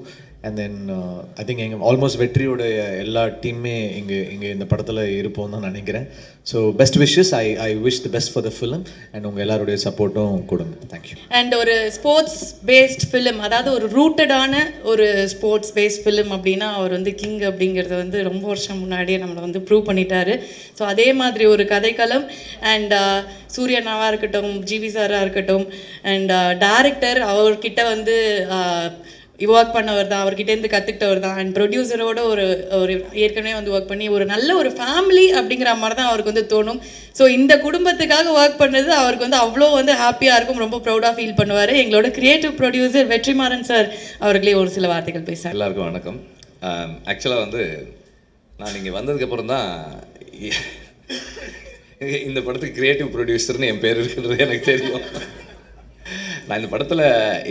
And then I think எங்கள் ஆல்மோஸ்ட் வெற்றியோட எல்லா டீமே இங்கே இந்த படத்தில் இருப்போம் தான் நினைக்கிறேன். So best wishes. I wish the best for the film and உங்கள் எல்லாருடைய சப்போர்ட்டும் கொடுங்க. தேங்க்யூ. அண்ட் ஒரு ஸ்போர்ட்ஸ் பேஸ்ட் ஃபிலிம், அதாவது ஒரு ரூட்டடான ஒரு ஸ்போர்ட்ஸ் பேஸ்ட் ஃபிலிம் அப்படின்னா அவர் வந்து கிங் அப்படிங்கிறத வந்து ரொம்ப வருஷம் முன்னாடியே நம்மளை வந்து ப்ரூவ் பண்ணிட்டாரு. ஸோ அதே மாதிரி ஒரு கதைக்களம். அண்ட் சூர்யானாவாக இருக்கட்டும், ஜிவி சாராக இருக்கட்டும், அண்ட் டைரக்டர் அவர்கிட்ட வந்து ஒர்க் பண்ணவர் தான், அவர்கிட்டேருந்து கற்றுக்கிட்டவர் தான். அண்ட் ப்ரொடியூசரோட ஒரு ஒரு ஏற்கனவே வந்து ஒர்க் பண்ணி ஒரு நல்ல ஒரு ஃபேமிலி அப்படிங்கிற மாதிரி தான் அவருக்கு வந்து தோணும். ஸோ இந்த குடும்பத்துக்காக ஒர்க் பண்ணது அவருக்கு வந்து அவ்வளோ வந்து ஹாப்பியாக இருக்கும், ரொம்ப ப்ரௌடாக ஃபீல் பண்ணுவார். எங்களோட கிரியேட்டிவ் ப்ரொடியூசர் வெற்றிமாறன் சார் அவர்களே ஒரு சில வார்த்தைகள் பேசுகிறார். எல்லாருக்கும் வணக்கம். ஆக்சுவலாக வந்து நான் இங்கே வந்ததுக்கப்புறம் தான் இந்த படத்துக்கு கிரியேட்டிவ் ப்ரொடியூசர்னு என் பேர் இருக்குன்றது எனக்கு தெரியும். நான் இந்த படத்தில்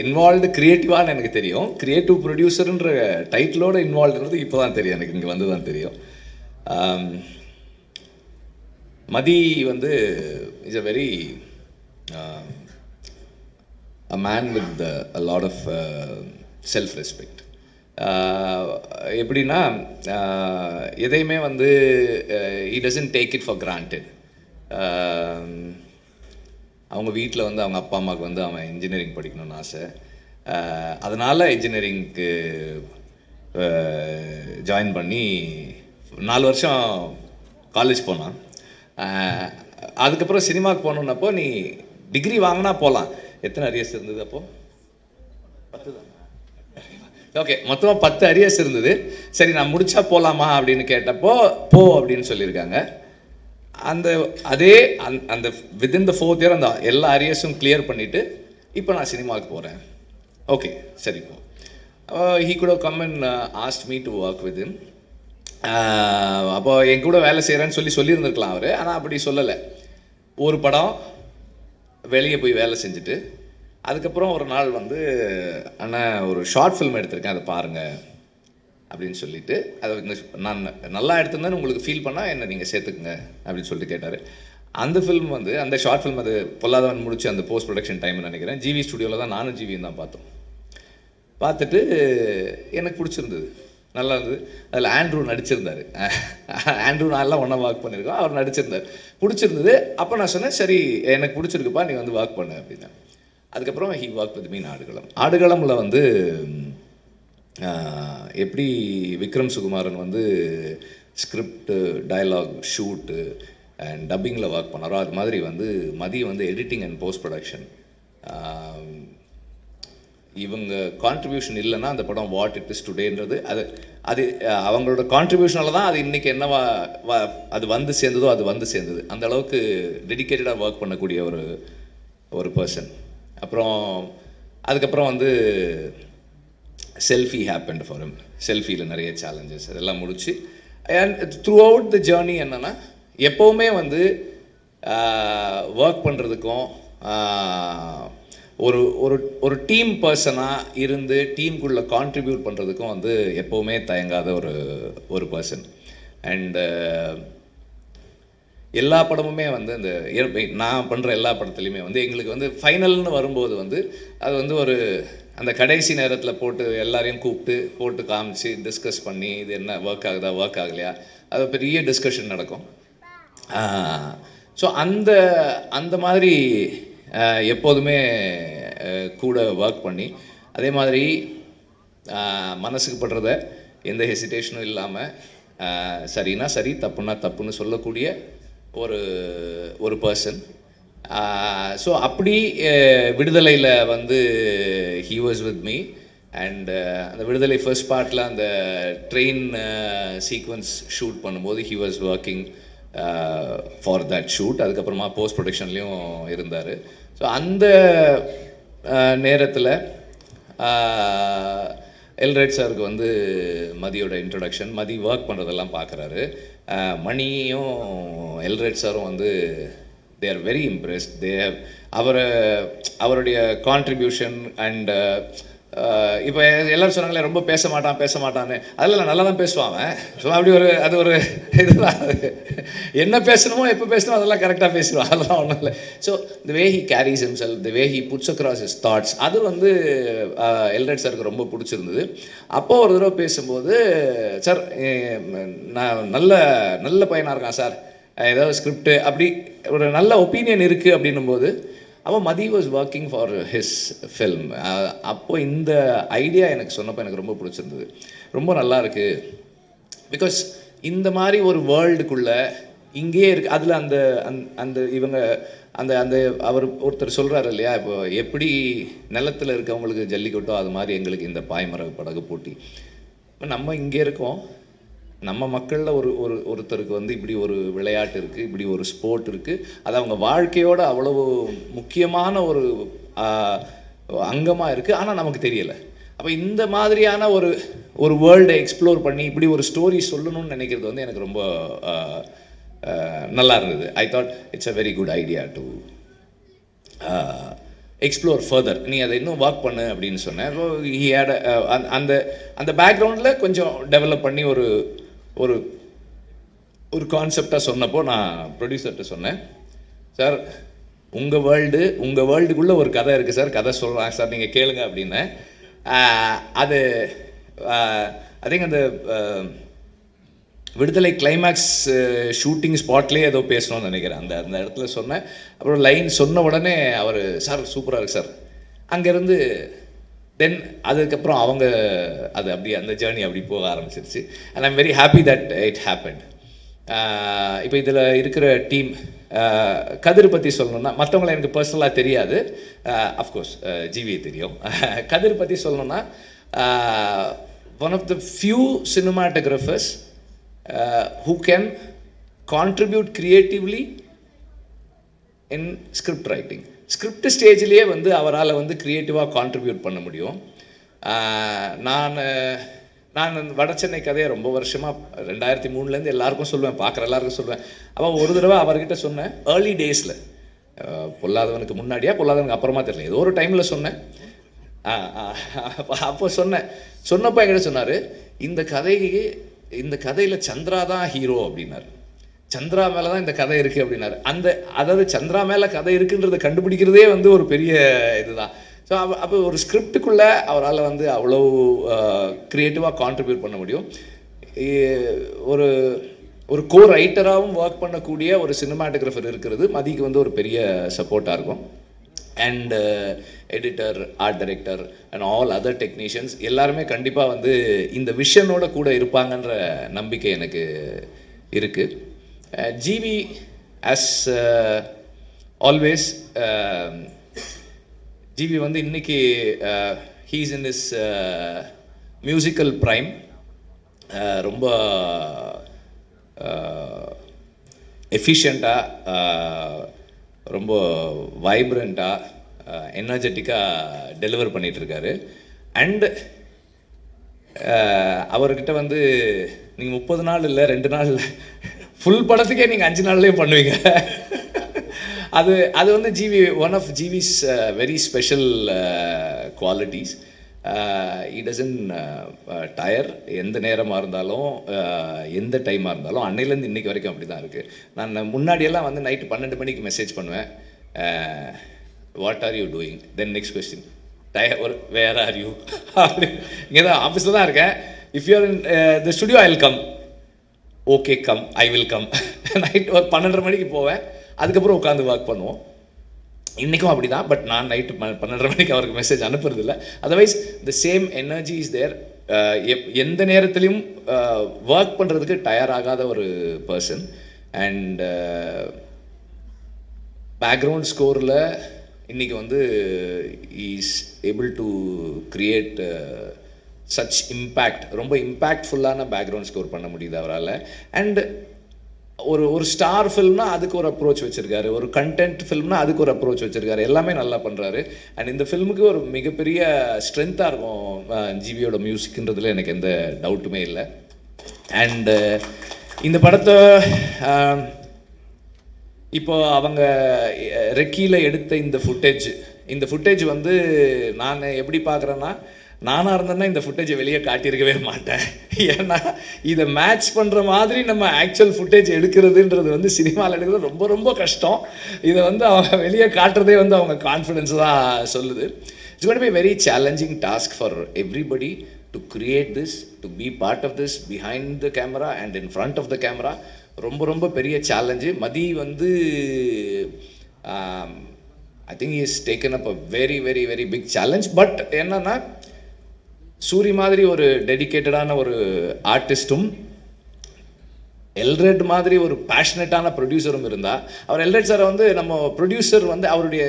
இன்வால்வ்டு கிரியேட்டிவான்னு எனக்கு தெரியும். கிரியேட்டிவ் ப்ரொடியூசருன்ற டைட்டிலோட இன்வால்வ்டுன்றது இப்போ தான் தெரியும், எனக்கு இங்கே வந்து தான் தெரியும். மதி வந்து is a very a man with a lot of self respect. எப்படின்னா எதையுமே வந்து he doesn't take it for granted. அவங்க வீட்டில் வந்து அவங்க அப்பா அம்மாவுக்கு வந்து அவன் இன்ஜினியரிங் படிக்கணும்னு ஆசை. அதனால் இன்ஜினியரிங்க்கு ஜாயின் பண்ணி 4 வருஷம் காலேஜ் போனான். அதுக்கப்புறம் சினிமாவுக்கு போகணுன்னப்போ நீ டிகிரி வாங்கினா போகலாம். எத்தனை அரியர்ஸ் இருந்தது அப்போது? 10 தான். ஓகே, மொத்தமாக 10 அரியர்ஸ் இருந்தது. சரி, நான் முடிச்சா போகலாமா அப்படின்னு கேட்டப்போ போ அப்படின்னு சொல்லியிருக்காங்க. அந்த வித்தின் த 4th இயர் அந்த எல்லா அரியர்ஸும் கிளியர் பண்ணிவிட்டு இப்போ நான் சினிமாவுக்கு போகிறேன். ஓகே, சரி போ. He could have come and asked me to work with him. அப்போ என் கூட வேலை செய்கிறேன்னு சொல்லியிருந்துருக்கலாம் அவர். ஆனால் அப்படி சொல்லலை. ஒரு படம் வெளியே போய் வேலை செஞ்சுட்டு அதுக்கப்புறம் ஒரு நாள் வந்து அண்ணன் ஒரு ஷார்ட் ஃபில்ம் எடுத்திருக்கேன், அதை பாருங்கள் அப்படின்னு சொல்லிட்டு, அதை நான் நல்லா எடுத்திருந்தேன்னு உங்களுக்கு ஃபீல் பண்ணால் என்ன நீங்கள் சேர்த்துக்குங்க அப்படின்னு சொல்லிட்டு கேட்டார். அந்த ஃபில்ம் வந்து அந்த ஷார்ட் ஃபில்ம் அது பொல்லாதவன் முடிச்சு அந்த போஸ்ட் ப்ரொடக்ஷன் டைம்னு நினைக்கிறேன். ஜிவி ஸ்டுடியோவில் தான் நானும் ஜிவியும் தான் பார்த்தோம். பார்த்துட்டு எனக்கு பிடிச்சிருந்தது, நல்லா இருந்தது. அதில் ஆண்ட்ரூ நடிச்சிருந்தார். ஆண்ட்ரூ நான்லாம் ஒன்றா ஒர்க் பண்ணியிருக்கோம், அவர் நடிச்சிருந்தார். பிடிச்சிருந்தது. அப்போ நான் சொன்னேன், சரி எனக்கு பிடிச்சிருக்குப்பா, நீ வந்து ஒர்க் பண்ணு அப்படின்னா. அதுக்கப்புறம் he work with me in Aadukalam. ஆடுகளமில் வந்து எப்படி விக்ரம் சுகுமாரன் வந்து ஸ்கிரிப்டு, டயலாக், ஷூட்டு அண்ட் டப்பிங்கில் ஒர்க் பண்ணாரோ அது மாதிரி வந்து மதி வந்து எடிட்டிங் அண்ட் போஸ்ட் ப்ரொடக்ஷன். இவங்க கான்ட்ரிபியூஷன் இல்லைன்னா அந்த படம் வாட் இட் இஸ் டுடேன்றது அது அவங்களோட கான்ட்ரிபியூஷனால தான் அது இன்றைக்கி என்னவா அது வந்து சேர்ந்தது. அந்த அளவுக்கு டெடிக்கேட்டடாக ஒர்க் பண்ணக்கூடிய ஒரு பர்சன். அப்புறம் அதுக்கப்புறம் வந்து செல்ஃபி ஹேப்பன்ட் ஃபார் ஹிம். செல்ஃபியில் நிறைய சேலஞ்சஸ் அதெல்லாம் முடிச்சு and through out the journey என்னென்னா எப்போவுமே வந்து ஒர்க் பண்ணுறதுக்கும் ஒரு டீம் பர்சனாக இருந்து டீமுக்குள்ளே கான்ட்ரிபியூட் பண்ணுறதுக்கும் வந்து எப்போவுமே தயங்காத ஒரு பர்சன். அண்டு எல்லா படமுமே வந்து இந்த நான் பண்ணுற எல்லா படத்துலையுமே வந்து எங்களுக்கு வந்து ஃபைனல்னு வரும்போது வந்து அது வந்து அந்த கடைசி நேரத்தில் போட்டு எல்லாரையும் போட்டு காமிச்சு டிஸ்கஸ் பண்ணி இது என்ன ஒர்க் ஆகுதா ஒர்க் ஆகலையா அது பெரிய டிஸ்கஷன் நடக்கும். ஸோ அந்த மாதிரி எப்போதுமே கூட ஒர்க் பண்ணி அதே மாதிரி மனசுக்கு படுறத எந்த ஹெசிடேஷனும் இல்லாமல் சரினா சரி தப்புன்னா தப்புன்னு சொல்லக்கூடிய ஒரு பர்சன். ஸோ அப்படி விடுதலையில் வந்து he was with me. And அந்த விடுதலை ஃபர்ஸ்ட் பார்ட்டில் அந்த ட்ரெயின் சீக்வன்ஸ் ஷூட் பண்ணும்போது he was working for that shoot. அதுக்கப்புறமா போஸ்ட் ப்ரொடக்ஷன்லேயும் இருந்தார். ஸோ அந்த நேரத்தில் எல்ரைட் சாருக்கு வந்து மதியோட இன்ட்ரடக்ஷன், மதி ஒர்க் பண்ணுறதெல்லாம் பார்க்குறாரு. மணியும் எல்ரைட் சாரும் வந்து they are very impressed. They have அவருடைய கான்ட்ரிபியூஷன் அண்ட் இப்போ எல்லோரும் சொன்னாங்களே ரொம்ப பேச மாட்டான்னு. அதில் நல்லா தான் பேசுவான். ஸோ அப்படி அது இதுதான் என்ன பேசணுமோ எப்போ பேசணுமோ அதெல்லாம் கரெக்டாக பேசுவான், அதெல்லாம் ஒன்றும் இல்லை. So the way he carries himself, the way he puts across his thoughts, அது வந்து எல்ரைட் சாருக்கு ரொம்ப பிடிச்சிருந்தது. அப்போது ஒரு தடவை பேசும்போது, சார் நான் நல்ல பையனாக இருக்கான் சார், ஏதாவது ஸ்கிரிப்டு அப்படி ஒரு நல்ல ஒப்பீனியன் இருக்குது அப்படின்னும்போது அவன் Mathi was working for his film. அப்போது இந்த ஐடியா எனக்கு சொன்னப்போ எனக்கு ரொம்ப பிடிச்சிருந்தது, ரொம்ப நல்லா இருக்குது. பிகாஸ் இந்த மாதிரி ஒரு வேர்ல்டுக்குள்ளே இங்கேயே இருக்குது. அதில் அந்த அந்த இவங்க அந்த அந்த அவர் ஒருத்தர் சொல்கிறாரு இல்லையா, இப்போ எப்படி நிலத்தில் இருக்கவங்களுக்கு ஜல்லிக்கட்டோ அது மாதிரி எங்களுக்கு இந்த பாய்மர படகு போட்டி. நம்ம இங்கே இருக்கோம், நம்ம மக்களில் ஒருத்தருக்கு வந்து இப்படி ஒரு விளையாட்டு இருக்குது, இப்படி ஒரு ஸ்போர்ட் இருக்குது, அது அவங்க வாழ்க்கையோட அவ்வளவு முக்கியமான ஒரு அங்கமாக இருக்குது, ஆனால் நமக்கு தெரியலை. அப்போ இந்த மாதிரியான ஒரு வேர்ல்டை எக்ஸ்ப்ளோர் பண்ணி இப்படி ஒரு ஸ்டோரி சொல்லணும்னு நினைக்கிறது வந்து எனக்கு ரொம்ப நல்லா இருந்தது. I thought it's a very good idea to explore further. நீ அதை இன்னும் ஒர்க் பண்ணு அப்படின்னு சொன்னேன். ஹி ஹேட் அந்த அந்த பேக்ரவுண்டில் கொஞ்சம் டெவலப் பண்ணி ஒரு ஒரு ஒரு கான்செப்டாக சொன்னப்போ நான் ப்ரொடியூசர்கிட்ட சொன்னேன், சார் உங்கள் வேர்ல்டுக்குள்ளே ஒரு கதை இருக்குது சார், கதை சொல்கிறாங்க சார், நீங்கள் கேளுங்க அப்படின்னு. அது ஐ திங்க் அந்த விடுதலை கிளைமேக்ஸ் ஷூட்டிங் ஸ்பாட்லேயே ஏதோ பேசணும்னு நினைக்கிறேன். அந்த அந்த இடத்துல சொன்னேன். அப்புறம் லைன் சொன்ன உடனே அவர் சார் சூப்பராக இருக்குது சார். அங்கேருந்து தென் அதுக்கப்புறம் அவங்க அது அப்படியே அந்த ஜேர்னி அப்படி போக ஆரம்பிச்சிருச்சு. And I'm very happy that it happen. இப்போ இதில் இருக்கிற டீம் கதிர் பற்றி சொல்லணும்னா, மற்றவங்களை எனக்கு பர்சனலாக தெரியாது, அஃப்கோர்ஸ் ஜிவி தெரியும். கதிர் பற்றி சொல்லணும்னா one of the few cinematographers who can contribute creatively in script writing. Script ஸ்டேஜ்லேயே வந்து அவரால் வந்து க்ரியேட்டிவாக கான்ட்ரிபியூட் பண்ண முடியும். நான் வட சென்னை கதையை ரொம்ப வருஷமாக 2003 எல்லாருக்கும் சொல்லுவேன், பார்க்குற எல்லாருக்கும் சொல்லுவேன். அப்போ ஒரு தடவை அவர்கிட்ட சொன்னேன், ஏர்லி டேஸில், பொல்லாதவனுக்கு முன்னாடியா பொல்லாதவனுக்கு அப்புறமா தெரியல, ஏதோ ஒரு டைமில் சொன்னேன். அப்போ சொன்னப்போ என்கிட்ட சொன்னார், இந்த கதையில் சந்திரா தான் ஹீரோ அப்படின்னாரு. சந்திரா மேலே தான் இந்த கதை இருக்குது அப்படின்னாரு. அதாவது சந்திரா மேலே கதை இருக்குன்றதை கண்டுபிடிக்கிறதே வந்து ஒரு பெரிய இதுதான். ஸோ அப்போ ஒரு ஸ்கிரிப்டுக்குள்ளே அவரால் வந்து அவ்வளோ க்ரியேட்டிவாக கான்ட்ரிபியூட் பண்ண முடியும். ஒரு கோ ரைட்டராகவும் ஒர்க் பண்ணக்கூடிய ஒரு சினிமாட்டோகிராஃபர் இருக்கிறது மதிக்கு வந்து ஒரு பெரிய சப்போர்ட்டாக இருக்கும். And editor, art director and all other technicians எல்லாருமே கண்டிப்பாக வந்து இந்த விஷனோட கூட இருப்பாங்கன்ற நம்பிக்கை எனக்கு இருக்குது. ஜிவி ஆஸ் ஆல்வேஸ், ஜிவி வந்து இன்னைக்கு he's in is musical prime. ரொம்ப எஃபிஷியண்ட்டாக, ரொம்ப வைப்ரண்ட்டாக, எனர்ஜெட்டிக்காக டெலிவர் பண்ணிகிட்ருக்காரு. அண்டு அவர்கிட்ட வந்து நீங்கள் 30 நாள் இல்லை 2 நாள் இல்லை, ஃபுல் படத்துக்கே நீங்கள் 5 நாள்லேயே பண்ணுவீங்க. அது வந்து ஒன் ஆஃப் ஜிவிஸ் very special qualities. It doesn't tire. எந்த நேரமாக இருந்தாலும் எந்த டைமாக இருந்தாலும், அன்னையிலேருந்து இன்றைக்கி வரைக்கும் அப்படி தான் இருக்குது. நான் முன்னாடியெல்லாம் வந்து நைட்டு 12 மணிக்கு மெசேஜ் பண்ணுவேன், what are you doing, then next question where are you, அப்படி. இங்கே தான் ஆஃபீஸில் தான் இருக்கேன். If you're in the studio I will come, okay come, I will come. Night ஒரு 12:30 மணிக்கு போவேன், அதுக்கப்புறம் உட்காந்து ஒர்க் பண்ணுவோம். இன்றைக்கும் அப்படி தான். பட் நான் நைட்டு 12:30 மணிக்கு அவருக்கு மெசேஜ் அனுப்புறதில்லை. Otherwise the same energy is there. எந்த நேரத்துலையும் ஒர்க் பண்ணுறதுக்கு டயராகாத ஒரு பர்சன். அண்ட் பேக்ரவுண்ட் ஸ்கோரில் இன்றைக்கி வந்து is able to create such impact. ரொம்ப இம்பேக்ட்ஃபுல்லான பேக்ரவுண்ட் ஸ்கோர் பண்ண முடியுது அவரால். அண்ட் ஒரு ஸ்டார் ஃபில்ம்னா அதுக்கு ஒரு அப்ரோச் வச்சுருக்காரு, ஒரு கண்டென்ட் ஃபில்ம்னா அதுக்கு ஒரு அப்ரோச் வச்சுருக்காரு, எல்லாமே நல்லா பண்ணுறாரு. அண்ட் இந்த ஃபில்முக்கு ஒரு மிகப்பெரிய ஸ்ட்ரென்த்தாக இருக்கும் ஜிவியோட மியூசிக்ன்றதுல எனக்கு எந்த டவுட்டுமே இல்லை. அண்டு இந்த படத்தை இப்போ அவங்க ரெக்கியில் எடுத்த இந்த ஃபுட்டேஜ் வந்து நான் எப்படி பார்க்குறேன்னா, நானாக இருந்தேன்னா இந்த ஃபுட்டேஜை வெளியே காட்டியிருக்கவே மாட்டேன். ஏன்னா இதை மேட்ச் பண்ணுற மாதிரி நம்ம ஆக்சுவல் ஃபுட்டேஜ் எடுக்கிறதுன்றது வந்து சினிமாவில் எடுக்கிறது ரொம்ப ரொம்ப கஷ்டம். இதை வந்து அவங்க வெளியே காட்டுறதே வந்து அவங்க கான்ஃபிடென்ஸ் தான் சொல்லுது. It's going to be very challenging task for everybody to create this, to be part of this behind the camera and in front of the camera. ரொம்ப ரொம்ப பெரிய சேலஞ்சு. மதி வந்து I think he is taken up a very very very big challenge. But என்னன்னா, சூரி மாதிரி ஒரு டெடிக்கேட்டடான ஒரு ஆர்டிஸ்ட்டும் எல்ரெட் மாதிரி ஒரு பேஷனட்டான ப்ரொடியூசரும் இருந்தால், அவர் எல்ரெட் சாரை வந்து நம்ம ப்ரொடியூசர் வந்து அவருடைய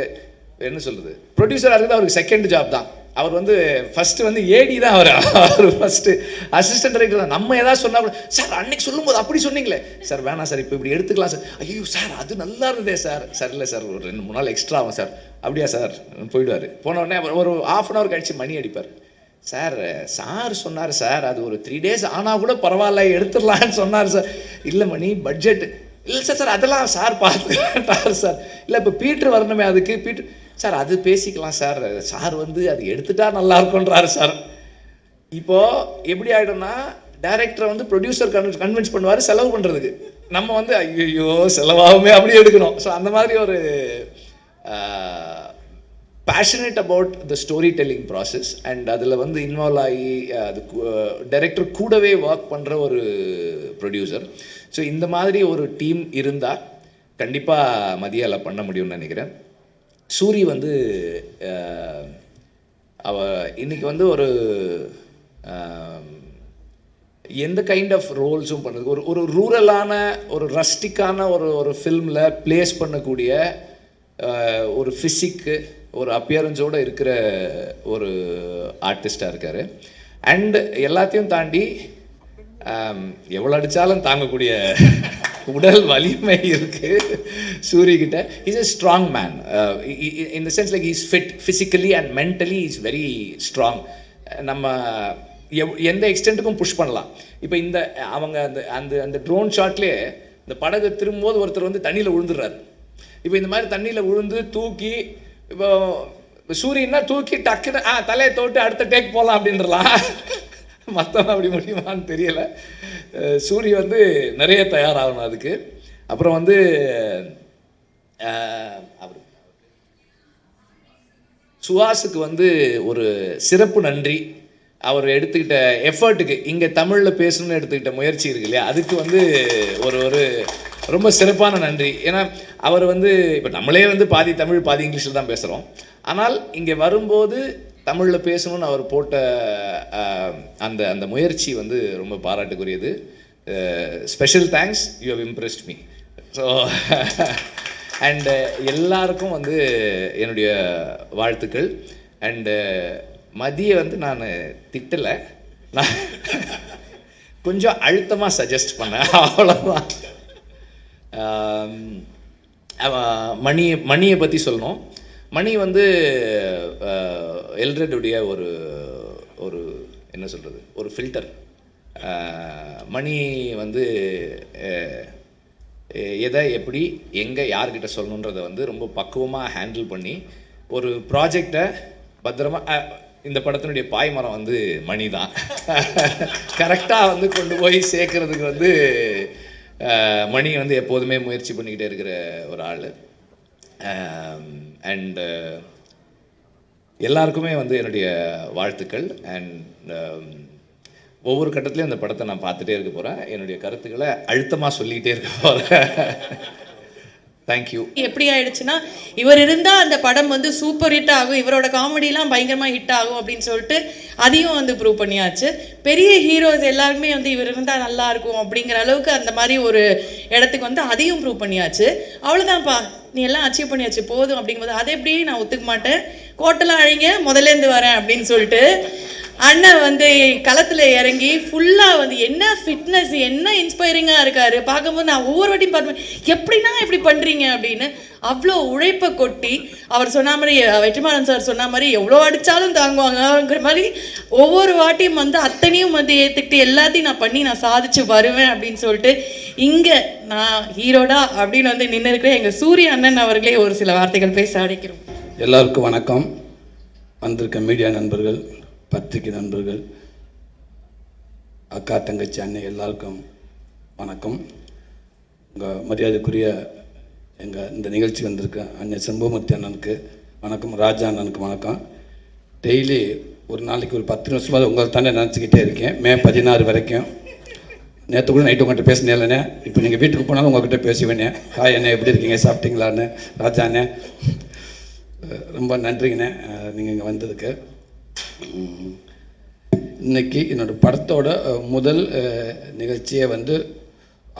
என்ன சொல்கிறது, ப்ரொடியூசராக இருக்குது அவருக்கு செகண்ட் ஜாப் தான். அவர் வந்து ஃபஸ்ட்டு வந்து ஏடி தான் அவர் ஃபஸ்ட்டு அசிஸ்டன்ட் டைரக்டர் தான். நம்ம ஏதாவது சொன்னால் கூட, சார் அன்னைக்கு சொல்லும்போது அப்படி சொன்னீங்களே சார், வேணாம் சார் இப்போ இப்படி எடுத்துக்கலாம் சார், ஐயோ சார் அது நல்லா இருந்ததே சார், சார் இல்லை சார் ஒரு 2-3 நாள் எக்ஸ்ட்ரா ஆகும் சார், அப்படியா சார் போயிடுவார். போன உடனே ஒரு 1/2 hour கழிச்சு மணி அடிப்பார், சார் சொன்னார் சார் அது ஒரு 3 days ஆனால் கூட பரவாயில்ல எடுத்துடலான்னு சொன்னார் சார். இல்லை மணி பட்ஜெட் இல்லை சார் அதெல்லாம் சார் பார்த்துக்கிட்டார் சார். இல்லை இப்போ பீட்ரு வரணுமே, அதுக்கு பீட்ரு சார் அது பேசிக்கலாம் சார், சார் வந்து அது எடுத்துட்டா நல்லா இருக்குன்றாரு சார். இப்போது எப்படி ஆகிடும்னா, டைரக்டரை வந்து ப்ரொடியூசர் கன்வின்ஸ் பண்ணுவார் செலவு பண்ணுறதுக்கு, நம்ம வந்து ஐயோ செலவாகுமே அப்படி எடுக்கணும். ஸோ அந்த மாதிரி ஒரு passionate about the story telling process and அதில் வந்து இன்வால்வ் ஆகி அது டைரக்டர் கூடவே ஒர்க் பண்ணுற ஒரு ப்ரொடியூசர். ஸோ இந்த மாதிரி ஒரு டீம் இருந்தால் கண்டிப்பாக மதியால் பண்ண முடியும்னு நினைக்கிறேன். சூரி வந்து அவ இன்னைக்கு வந்து ஒரு எந்த கைண்ட் ஆஃப் ரோல்ஸும் பண்ணுறது, ஒரு ரூரலான ஒரு ரஸ்டிக்கான ஒரு ஃபில்மில் ப்ளேஸ் பண்ணக்கூடிய ஒரு ஃபிசிக்கு ஒரு அப்பியரன்ஸோடு இருக்கிற ஒரு ஆர்டிஸ்டாக இருக்கார். அண்ட் எல்லாத்தையும் தாண்டி எவ்வளோ அடித்தாலும் தாங்கக்கூடிய உடல் வலிமை இருக்குது சூரிக்கிட்ட. Is a strong man in the sense like he is fit physically and mentally he is very strong. நம்ம எந்த எக்ஸ்டென்ட்டுக்கும் புஷ் பண்ணலாம். இப்போ இந்த அவங்க அந்த அந்த ட்ரோன் ஷாட்லேயே இந்த படகு திரும்பும்போது ஒருத்தர் வந்து தண்ணியில் விழுந்துடுறாரு. இப்போ இந்த மாதிரி தண்ணியில் விழுந்து தூக்கி இப்போ சூரியன்னா தூக்கி டக்குன்னு தலையை தோட்டு அடுத்த டேக் போகலாம் அப்படின்றலாம். மற்றவங்க அப்படி முடியுமான்னு தெரியலை. சூரிய வந்து நிறைய தயாராகணும் அதுக்கு. அப்புறம் வந்து அவர் சுஹாஸுக்கு வந்து ஒரு சிறப்பு நன்றி. அவர் எடுத்துக்கிட்ட எஃபர்ட்டுக்கு, இங்கே தமிழில் பேசணும்னு எடுத்துக்கிட்ட முயற்சி இருக்கு இல்லையா, அதுக்கு வந்து ஒரு ரொம்ப சிறப்பான நன்றி. ஏன்னா அவர் வந்து இப்போ நம்மளே வந்து பாதி தமிழ் பாதி இங்கிலீஷில் தான் பேசுகிறோம். ஆனால் இங்கே வரும்போது தமிழில் பேசணும்னு அவர் போட்ட அந்த அந்த முயற்சி வந்து ரொம்ப பாராட்டுக்குரியது. Special thanks, you have impressed me. So and எல்லாருக்கும் வந்து என்னுடைய வாழ்த்துக்கள். அண்டு மதியை வந்து நான் திட்டலை, நான் கொஞ்சம் அழுத்தமாக சஜஸ்ட் பண்ணேன், அவ்வளோதான். மணியை பற்றி சொல்லணும். மணி வந்து எல்ரெட்டுடைய ஒரு என்ன சொல்கிறது, ஒரு ஃபில்டர். மணி வந்து எதை எப்படி எங்கே யார்கிட்ட சொல்லணுன்றதை வந்து ரொம்ப பக்குவமாக ஹேண்டில் பண்ணி ஒரு ப்ராஜெக்டை பத்திரமா, இந்த படத்தினுடைய பாய்மரம் வந்து மணி தான் கரெக்டாக வந்து கொண்டு போய் சேர்க்கறதுக்கு வந்து மணி வந்து எப்போதுமே முயற்சி பண்ணிக்கிட்டே இருக்கிற ஒரு ஆள். அண்ட் எல்லாருக்குமே வந்து என்னுடைய வாழ்த்துக்கள். அண்ட் ஒவ்வொரு கட்டத்துலையும் அந்த படத்தை நான் பார்த்துட்டே இருக்க போகிறேன், என்னுடைய கருத்துக்களை அழுத்தமாக சொல்லிக்கிட்டே இருக்க போகிறேன். தேங்க்யூ. எப்படி ஆயிடுச்சுன்னா, இவர் இருந்தால் அந்த படம் வந்து சூப்பர் ஹிட் ஆகும், இவரோட காமெடிலாம் பயங்கரமாக ஹிட் ஆகும் அப்படின்னு சொல்லிட்டு அதையும் வந்து ப்ரூவ் பண்ணியாச்சு. பெரிய ஹீரோஸ் எல்லாருமே வந்து இவர் இருந்தால் நல்லா இருக்கும் அப்படிங்கிற அளவுக்கு அந்த மாதிரி ஒரு இடத்துக்கு வந்து அதையும் ப்ரூவ் பண்ணியாச்சு. அவ்வளோதான்ப்பா, நீ எல்லாம் அச்சீவ் பண்ணியாச்சு போதும் அப்படிங்கும்போது அதை எப்படி நான் ஒத்துக்க மாட்டேன், கோட்டெல்லாம் அழிங்க முதலேருந்து வரேன் அப்படின்னு சொல்லிட்டு அண்ணன் வந்து களத்தில் இறங்கி ஃபுல்லாக வந்து என்ன ஃபிட்னஸ், என்ன இன்ஸ்பைரிங்காக இருக்காரு. பார்க்கும்போது நான் ஒவ்வொரு வாட்டியும் பார்ப்பேன், எப்படின்னா எப்படி பண்ணுறீங்க அப்படின்னு. அவ்வளோ உழைப்பை கொட்டி அவர் சொன்ன மாதிரி, வெற்றிமாறன் சார் சொன்ன மாதிரி எவ்வளோ அடித்தாலும் தாங்குவாங்கங்கிற மாதிரி ஒவ்வொரு வாட்டியும் வந்து அத்தனையும் வந்து ஏற்றுக்கிட்டு எல்லாத்தையும் நான் பண்ணி நான் சாதிச்சு வருவேன் அப்படின்னு சொல்லிட்டு இங்கே நான் ஹீரோடா அப்படின்னு வந்து நின்று இருக்கிற எங்கள் சூரிய அண்ணன் அவர்களே ஒரு சில வார்த்தைகள் பேச அடைக்கிறோம். எல்லாருக்கும் வணக்கம். வந்திருக்க மீடியா நண்பர்கள், பத்திரிகை நண்பர்கள், அக்கா தங்கச்சி அண்ணன் எல்லாருக்கும் வணக்கம். உங்கள் மரியாதைக்குரிய எங்கள் இந்த நிகழ்ச்சி வந்திருக்க அண்ணன் செம்பமூர்த்தி அண்ணனுக்கு வணக்கம், ராஜா அண்ணனுக்கு வணக்கம். டெய்லி ஒரு நாளைக்கு ஒரு 10 நிமிஷமாவது உங்களை தானே நினச்சிக்கிட்டே இருக்கேன். மே 16 வரைக்கும். நேற்று கூட நைட்டு உங்கள்கிட்ட பேசினேன் இல்லைண்ணே, இப்போ நீங்கள் வீட்டுக்கு போனாலும் உங்கள்கிட்ட பேசுவேண்ணே. ஹாய் அண்ணே, எப்படி இருக்கீங்க, சாப்பிட்டீங்களான்னு. ராஜா அண்ணே ரொம்ப நன்றிங்கண்ணே நீங்கள் இங்கே வந்ததுக்கு. இன்னைக்கு என்னோடய படத்தோட முதல் நிகழ்ச்சியை வந்து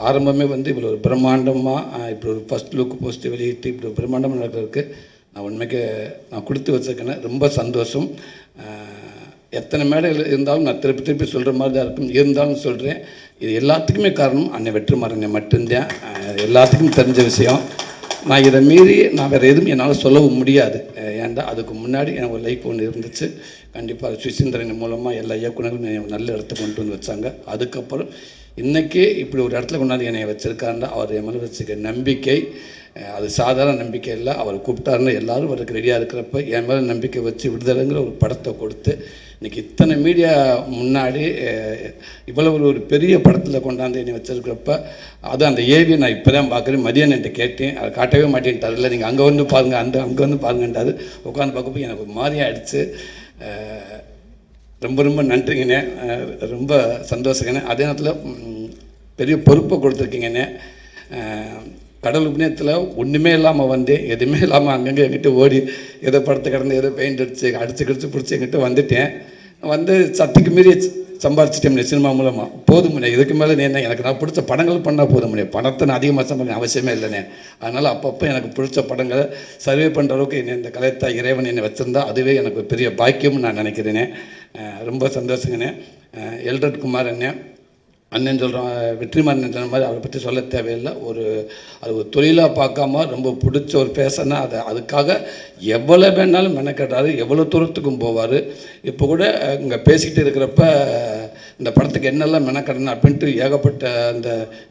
ஆரம்பமே வந்து இவ்வளோ ஒரு பிரம்மாண்டமாக இப்படி ஒரு ஃபஸ்ட் லுக் போஸ்ட் வெளியிட்டு இப்படி ஒரு பிரம்மாண்டமாக நடக்கிறதுக்கு நான் உண்மைக்கு நான் கொடுத்து வச்சிருக்கேன்னு ரொம்ப சந்தோஷம். எத்தனை மேடைகள் இருந்தாலும் நான் திருப்பி திருப்பி சொல்கிற மாதிரி தான் இருக்கும். இருந்தாலும் சொல்கிறேன், இது எல்லாத்துக்குமே காரணம் அண்ணன் வெற்றிமாறன் மட்டும்தான். எல்லாத்துக்கும் தெரிஞ்ச விஷயம். நான் இதை மீறி நான் வேறு எதுவும் என்னால் சொல்லவும் முடியாது. ஏன்டா அதுக்கு முன்னாடி எனக்கு ஒரு லைஃப் ஒன்று இருந்துச்சு. கண்டிப்பாக சுசீந்திரன் மூலமாக எல்லா இயக்குநர்களும் என்னை நல்ல இடத்துக்கு கொண்டு வந்து வச்சாங்க. அதுக்கப்புறம் இன்றைக்கி இப்படி ஒரு இடத்துல கொண்டாந்து என்னை வச்சுருக்காருன்னா அவர் என் மேலே வச்சுக்க நம்பிக்கை அது சாதாரண நம்பிக்கை இல்லை. அவர் கூப்பிட்டாருன்னு எல்லோரும் அவருக்கு ரெடியாக இருக்கிறப்ப என் மேலே நம்பிக்கை வச்சு விடுதலைங்கிற ஒரு படத்தை கொடுத்து இன்றைக்கி இத்தனை மீடியா முன்னாடி இவ்வளவு ஒரு பெரிய படத்தில் கொண்டாந்து என்னை வச்சுருக்கிறப்ப அது அந்த ஏவி நான் இப்போ தான் பார்க்குறேன். மதியம் என்கிட்ட கேட்டேன், அதை காட்டவே மாட்டேன்ட்டார். இல்லை நீங்கள் அங்கே வந்து பாருங்கள், அங்கே வந்து பாருங்கன்றாரு. உட்காந்து பார்க்கப்போ எனக்கு ஒரு மாதிரி ஆகிடுச்சு. ரொம்ப ரொம்ப நன்றிங்கண்ணே, ரொம்ப சந்தோஷங்கண்ணே. அதே நேரத்தில் பெரிய பொறுப்பை கொடுத்துருக்கீங்கண்ணே. கடல் உபநயத்தில் ஒன்றுமே இல்லாமல் வந்தேன், எதுவுமே இல்லாமல் அங்கங்கே எங்கிட்ட ஓடி ஏதோ படத்தை கடந்து ஏதோ பெயிண்ட் அடித்து பிடிச்சி எங்கிட்ட வந்துட்டேன். வந்து சத்துக்கு மீறி சம்பாரிச்சிட்டேன் சினிமா மூலமாக. போதும் இதுக்கு மேலே நீ என்ன, எனக்கு நான் பிடிச்ச படங்கள் பண்ணால் போதும். பணத்தை நான் அதிகமாக சம்பாதிக்க அவசியமே இல்லைண்ணே. அதனால் அப்பப்போ எனக்கு பிடிச்ச படங்களை சர்வே பண்ணுற அளவுக்கு என்னை இந்த கலைத்தா இறைவன் என்னை வச்சுருந்தா அதுவே எனக்கு ஒரு பெரிய பாக்கியம்னு நான் நினைக்கிறேனே. ரொம்ப சந்தோஷங்கண்ணே. எல்ரட் குமார் அண்ணன் சொல்கிறோம், வெற்றிமாறன் சொன்ன மாதிரி அவரை பற்றி சொல்ல தேவையில்லை. அது ஒரு தொழிலாக பார்க்காம ரொம்ப பிடிச்ச ஒரு பேசனா அதுக்காக எவ்வளோ வேணாலும் மெனக்கட்டார், எவ்வளோ தூரத்துக்கும் போவார். இப்போ கூட இங்கே பேசிக்கிட்டு இருக்கிறப்ப இந்த படத்துக்கு என்னெல்லாம் மெனக்கட்டணும் அப்படின்ட்டு ஏகப்பட்ட அந்த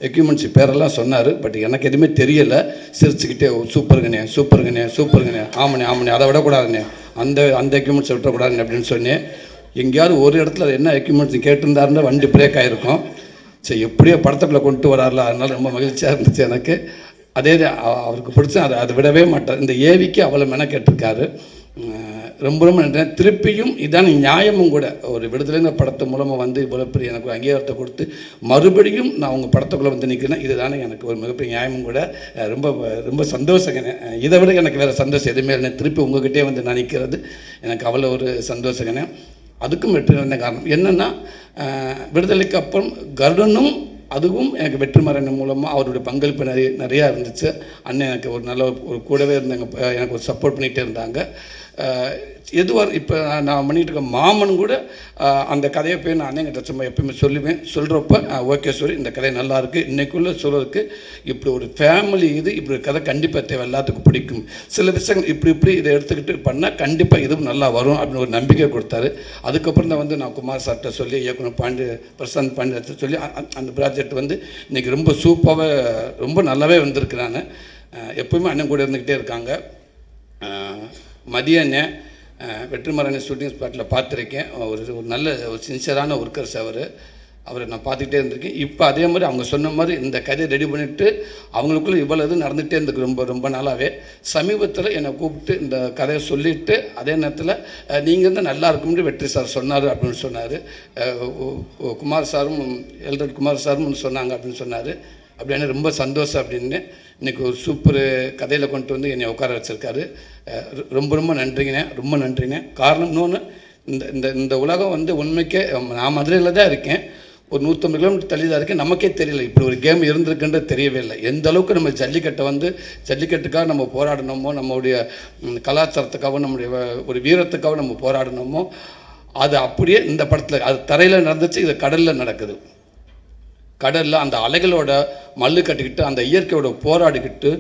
எக்யூப்மெண்ட்ஸ் பேரெல்லாம் சொன்னார். பட் எனக்கு எதுவுமே தெரியலை. சிரிச்சுக்கிட்டே சூப்பருங்கண்ணே சூப்பருங்கண்ணே சூப்பருங்கண்ணே, ஆமாண்ணே அதை விடக்கூடாதுண்ணே, அந்த எக்யூப்மெண்ட்ஸை விட்டக்கூடாதுண்ணே அப்படின்னு சொன்னேன். எங்கேயாவது ஒரு இடத்துல என்ன எக்யூப்மெண்ட்ஸ் கேட்டிருந்தாருன்னா வண்டி பிரேக் ஆகிருக்கும். சரி, எப்படியோ படத்துக்குள்ளே கொண்டு வராருல, அதனால் ரொம்ப மகிழ்ச்சியாக இருந்துச்சு எனக்கு. அதே அவருக்கு பிடிச்ச அதை விடவே மாட்டார். இந்த ஏவிக்கு அவ்வளோ மெனக்கேட்டிருக்காரு. ரொம்ப ரொம்ப நன்றி. திருப்பியும் இதான் நியாயமும் கூட. ஒரு விடுதலைங்கிற படத்து மூலமாக வந்து இவ்வளோ பெரிய எனக்கு ஒரு அங்கீகாரத்தை கொடுத்து மறுபடியும் நான் உங்கள் படத்துக்குள்ளே வந்து நிற்கிறேன். இதுதானே எனக்கு ஒரு மிகப்பெரிய நியாயமும் கூட. ரொம்ப ரொம்ப சந்தோஷங்கண்ணே. இதை விட எனக்கு வேறு சந்தோஷம் எதுவுமே இல்லை. திருப்பி உங்கள்கிட்டே வந்து நான் நிற்கிறது எனக்கு அவ்வளோ ஒரு சந்தோஷங்கண்ணே. அதுக்கும் வெற்றி வந்த காரணம் என்னென்னா, விடுதலைக்கு அப்புறம் கருடனும் அதுவும் எனக்கு வெற்றிமாறன் மூலமாக அவருடைய பங்களிப்பு நிறையா இருந்துச்சு. அண்ணன் எனக்கு ஒரு நல்ல ஒரு கூடவே இருந்தாங்க, எனக்கு ஒரு சப்போர்ட் பண்ணிகிட்டே இருந்தாங்க. எதுவாக இப்போ நான் பண்ணிகிட்டு இருக்க மாமன் கூட அந்த கதையை போய் நான் அண்ணங்கிட்ட சும்மா எப்பயுமே சொல்லுவேன். சொல்கிறப்ப ஓகே சார், இந்த கதை நல்லாயிருக்கு, இன்றைக்குள்ளே சொல்கிறதுக்கு இப்படி ஒரு ஃபேமிலி இப்படி ஒரு கதை கண்டிப்பாக தேவை, எல்லாத்துக்கும் பிடிக்கும். சில விஷயங்கள் இப்படி இதை எடுத்துக்கிட்டு பண்ணால் கண்டிப்பாக இதுவும் நல்லா வரும் அப்படின்னு ஒரு நம்பிக்கை கொடுத்தாரு. அதுக்கப்புறம் தான் வந்து நான் குமார் சார்கிட்ட சொல்லி இயக்குனர் பிரசாந்த் பாண்டிய சொல்லி அந்த ப்ராஜெக்ட் வந்து இன்றைக்கி ரொம்ப சூப்பராக ரொம்ப நல்லாவே வந்திருக்கிறாங்க. எப்போயுமே அண்ணன் கூட இருந்துக்கிட்டே இருக்காங்க. மதியம் வெற்றிமாறன் ஷூட்டிங் ஸ்பாட்டில் பார்த்துருக்கேன். ஒரு நல்ல ஒரு சின்சியரான ஒர்க்கர்ஸ் அவரை நான் பார்த்துக்கிட்டே இருந்திருக்கேன். இப்போ அதே மாதிரி அவங்க சொன்ன மாதிரி இந்த கதையை ரெடி பண்ணிவிட்டு அவங்களுக்குள்ளே இவ்வளோ இது நடந்துகிட்டே இருந்துருக்கு ரொம்ப ரொம்ப நாளாகவே. சமீபத்தில் என்னை கூப்பிட்டு இந்த கதையை சொல்லிவிட்டு அதே நேரத்தில் நீங்கள் இருந்தால் நல்லா இருக்கும்னு வெற்றி சார் சொன்னார் அப்படின்னு சொன்னார். குமார் சாரும் எல்ரட் குமார் சாரும் சொன்னாங்க அப்படின்னு சொன்னார். அப்படின்னு ரொம்ப சந்தோஷம் அப்படின்னு இன்றைக்கி ஒரு சூப்பர் கதையில் கொண்டு வந்து என்னை உட்கார வச்சுருக்காரு. ரொம்ப ரொம்ப நன்றிங்கண்ணே, ரொம்ப நன்றிங்க. காரணம் இன்னொன்று, இந்த உலகம் வந்து உண்மைக்கே நான் மதுரையில் தான் இருக்கேன், ஒரு 150 கிலோமீட்டர் தள்ளி தான் இருக்கேன். நமக்கே தெரியல இப்படி ஒரு கேம் இருந்திருக்குன்றது தெரியவே இல்லை. எந்த அளவுக்கு நம்ம ஜல்லிக்கட்டுக்காக நம்ம போராடணுமோ, நம்மளுடைய கலாச்சாரத்துக்காகவும் நம்முடைய ஒரு வீரத்துக்காக நம்ம போராடணுமோ, அது அப்படியே இந்த படத்தில் அது தரையில் நடந்துச்சு, இது கடலில் நடக்குது. கடலில் அந்த அலைகளோட மல்லு கட்டிக்கிட்டு அந்த இயற்கையோட போராடிக்கிட்டு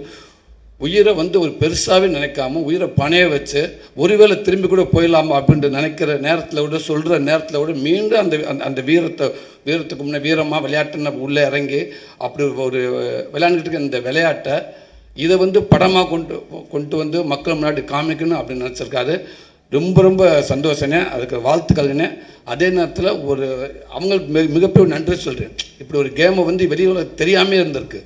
உயிரை வந்து ஒரு பெருசாகவே நினைக்காம உயிரை பணைய வச்சு ஒருவேளை திரும்பி கூட போயிடலாமா அப்படின்ட்டு நினைக்கிற நேரத்தில் விட சொல்கிற நேரத்தில் விட மீண்டும் அந்த வீரத்துக்கு முன்னே வீரமாக விளையாட்டுன்னு உள்ளே இறங்கி அப்படி ஒரு விளையாண்டுட்டு இருக்க இந்த விளையாட்டை இதை வந்து படமாக கொண்டு வந்து மக்கள் முன்னாடி காமிக்கணும் அப்படின்னு நினச்சிருக்காரு. ரொம்ப ரொம்ப சந்தோஷனே, அதுக்கு வாழ்த்துக்கள்னே. அதே நேரத்தில் அவங்களுக்கு மிகப்பெரிய நன்றி சொல்கிறேன். இப்படி ஒரு கேமை வந்து வெளியில் தெரியாமே இருந்திருக்கு.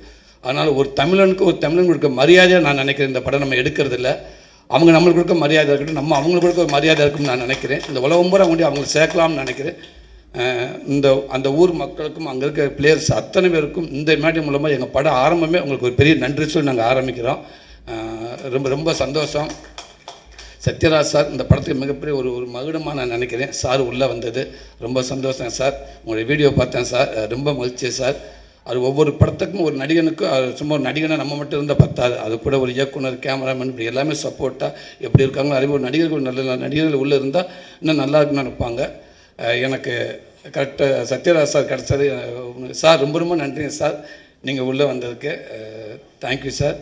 அதனால் ஒரு தமிழன் கொடுக்க மரியாதையாக நான் நினைக்கிறேன். இந்த படம் நம்ம எடுக்கிறதில்ல, அவங்க நம்மளுக்கு கொடுக்க மரியாதை இருக்கட்டும், நம்ம அவங்களுக்கு கொடுக்க மரியாதை இருக்குன்னு நான் நினைக்கிறேன். இந்த உலகம் பூரா கொண்டு அவங்களுக்கு சேர்க்கலாம்னு நினைக்கிறேன். அந்த ஊர் மக்களுக்கும் அங்கே இருக்க பிளேயர்ஸ் அத்தனை பேருக்கும் இந்த மேடை மூலமாக எங்கள் படம் ஆரம்பமே உங்களுக்கு ஒரு பெரிய நன்றி சொல்லி நாங்கள் ஆரம்பிக்கிறோம். ரொம்ப ரொம்ப சந்தோஷம். சத்யராஜ் சார் இந்த படத்துக்கு மிகப்பெரிய ஒரு மகுடமாக நான் நினைக்கிறேன். சார் உள்ளே வந்தது ரொம்ப சந்தோஷம் சார். உங்களுடைய வீடியோ பார்த்தேன் சார், ரொம்ப மகிழ்ச்சி சார். அது ஒவ்வொரு படத்துக்கும் ஒரு நடிகனுக்கும் சும்மா ஒரு நடிகனை நம்ம மட்டும் இருந்தால் பத்தாது. அது கூட ஒரு இயக்குனர், கேமராமேன் இப்படி எல்லாமே சப்போர்ட்டாக எப்படி இருக்காங்களோ அதே ஒரு நடிகர்கள் நல்ல நடிகர்கள் உள்ளே இருந்தால் இன்னும் நல்லா இருக்குன்னு நினைப்பாங்க. எனக்கு கரெக்டாக சத்யராஜ் சார் கிடச்சது சார். ரொம்ப ரொம்ப நன்றிங்க சார் நீங்கள் உள்ளே வந்ததுக்கு. Thank you sir.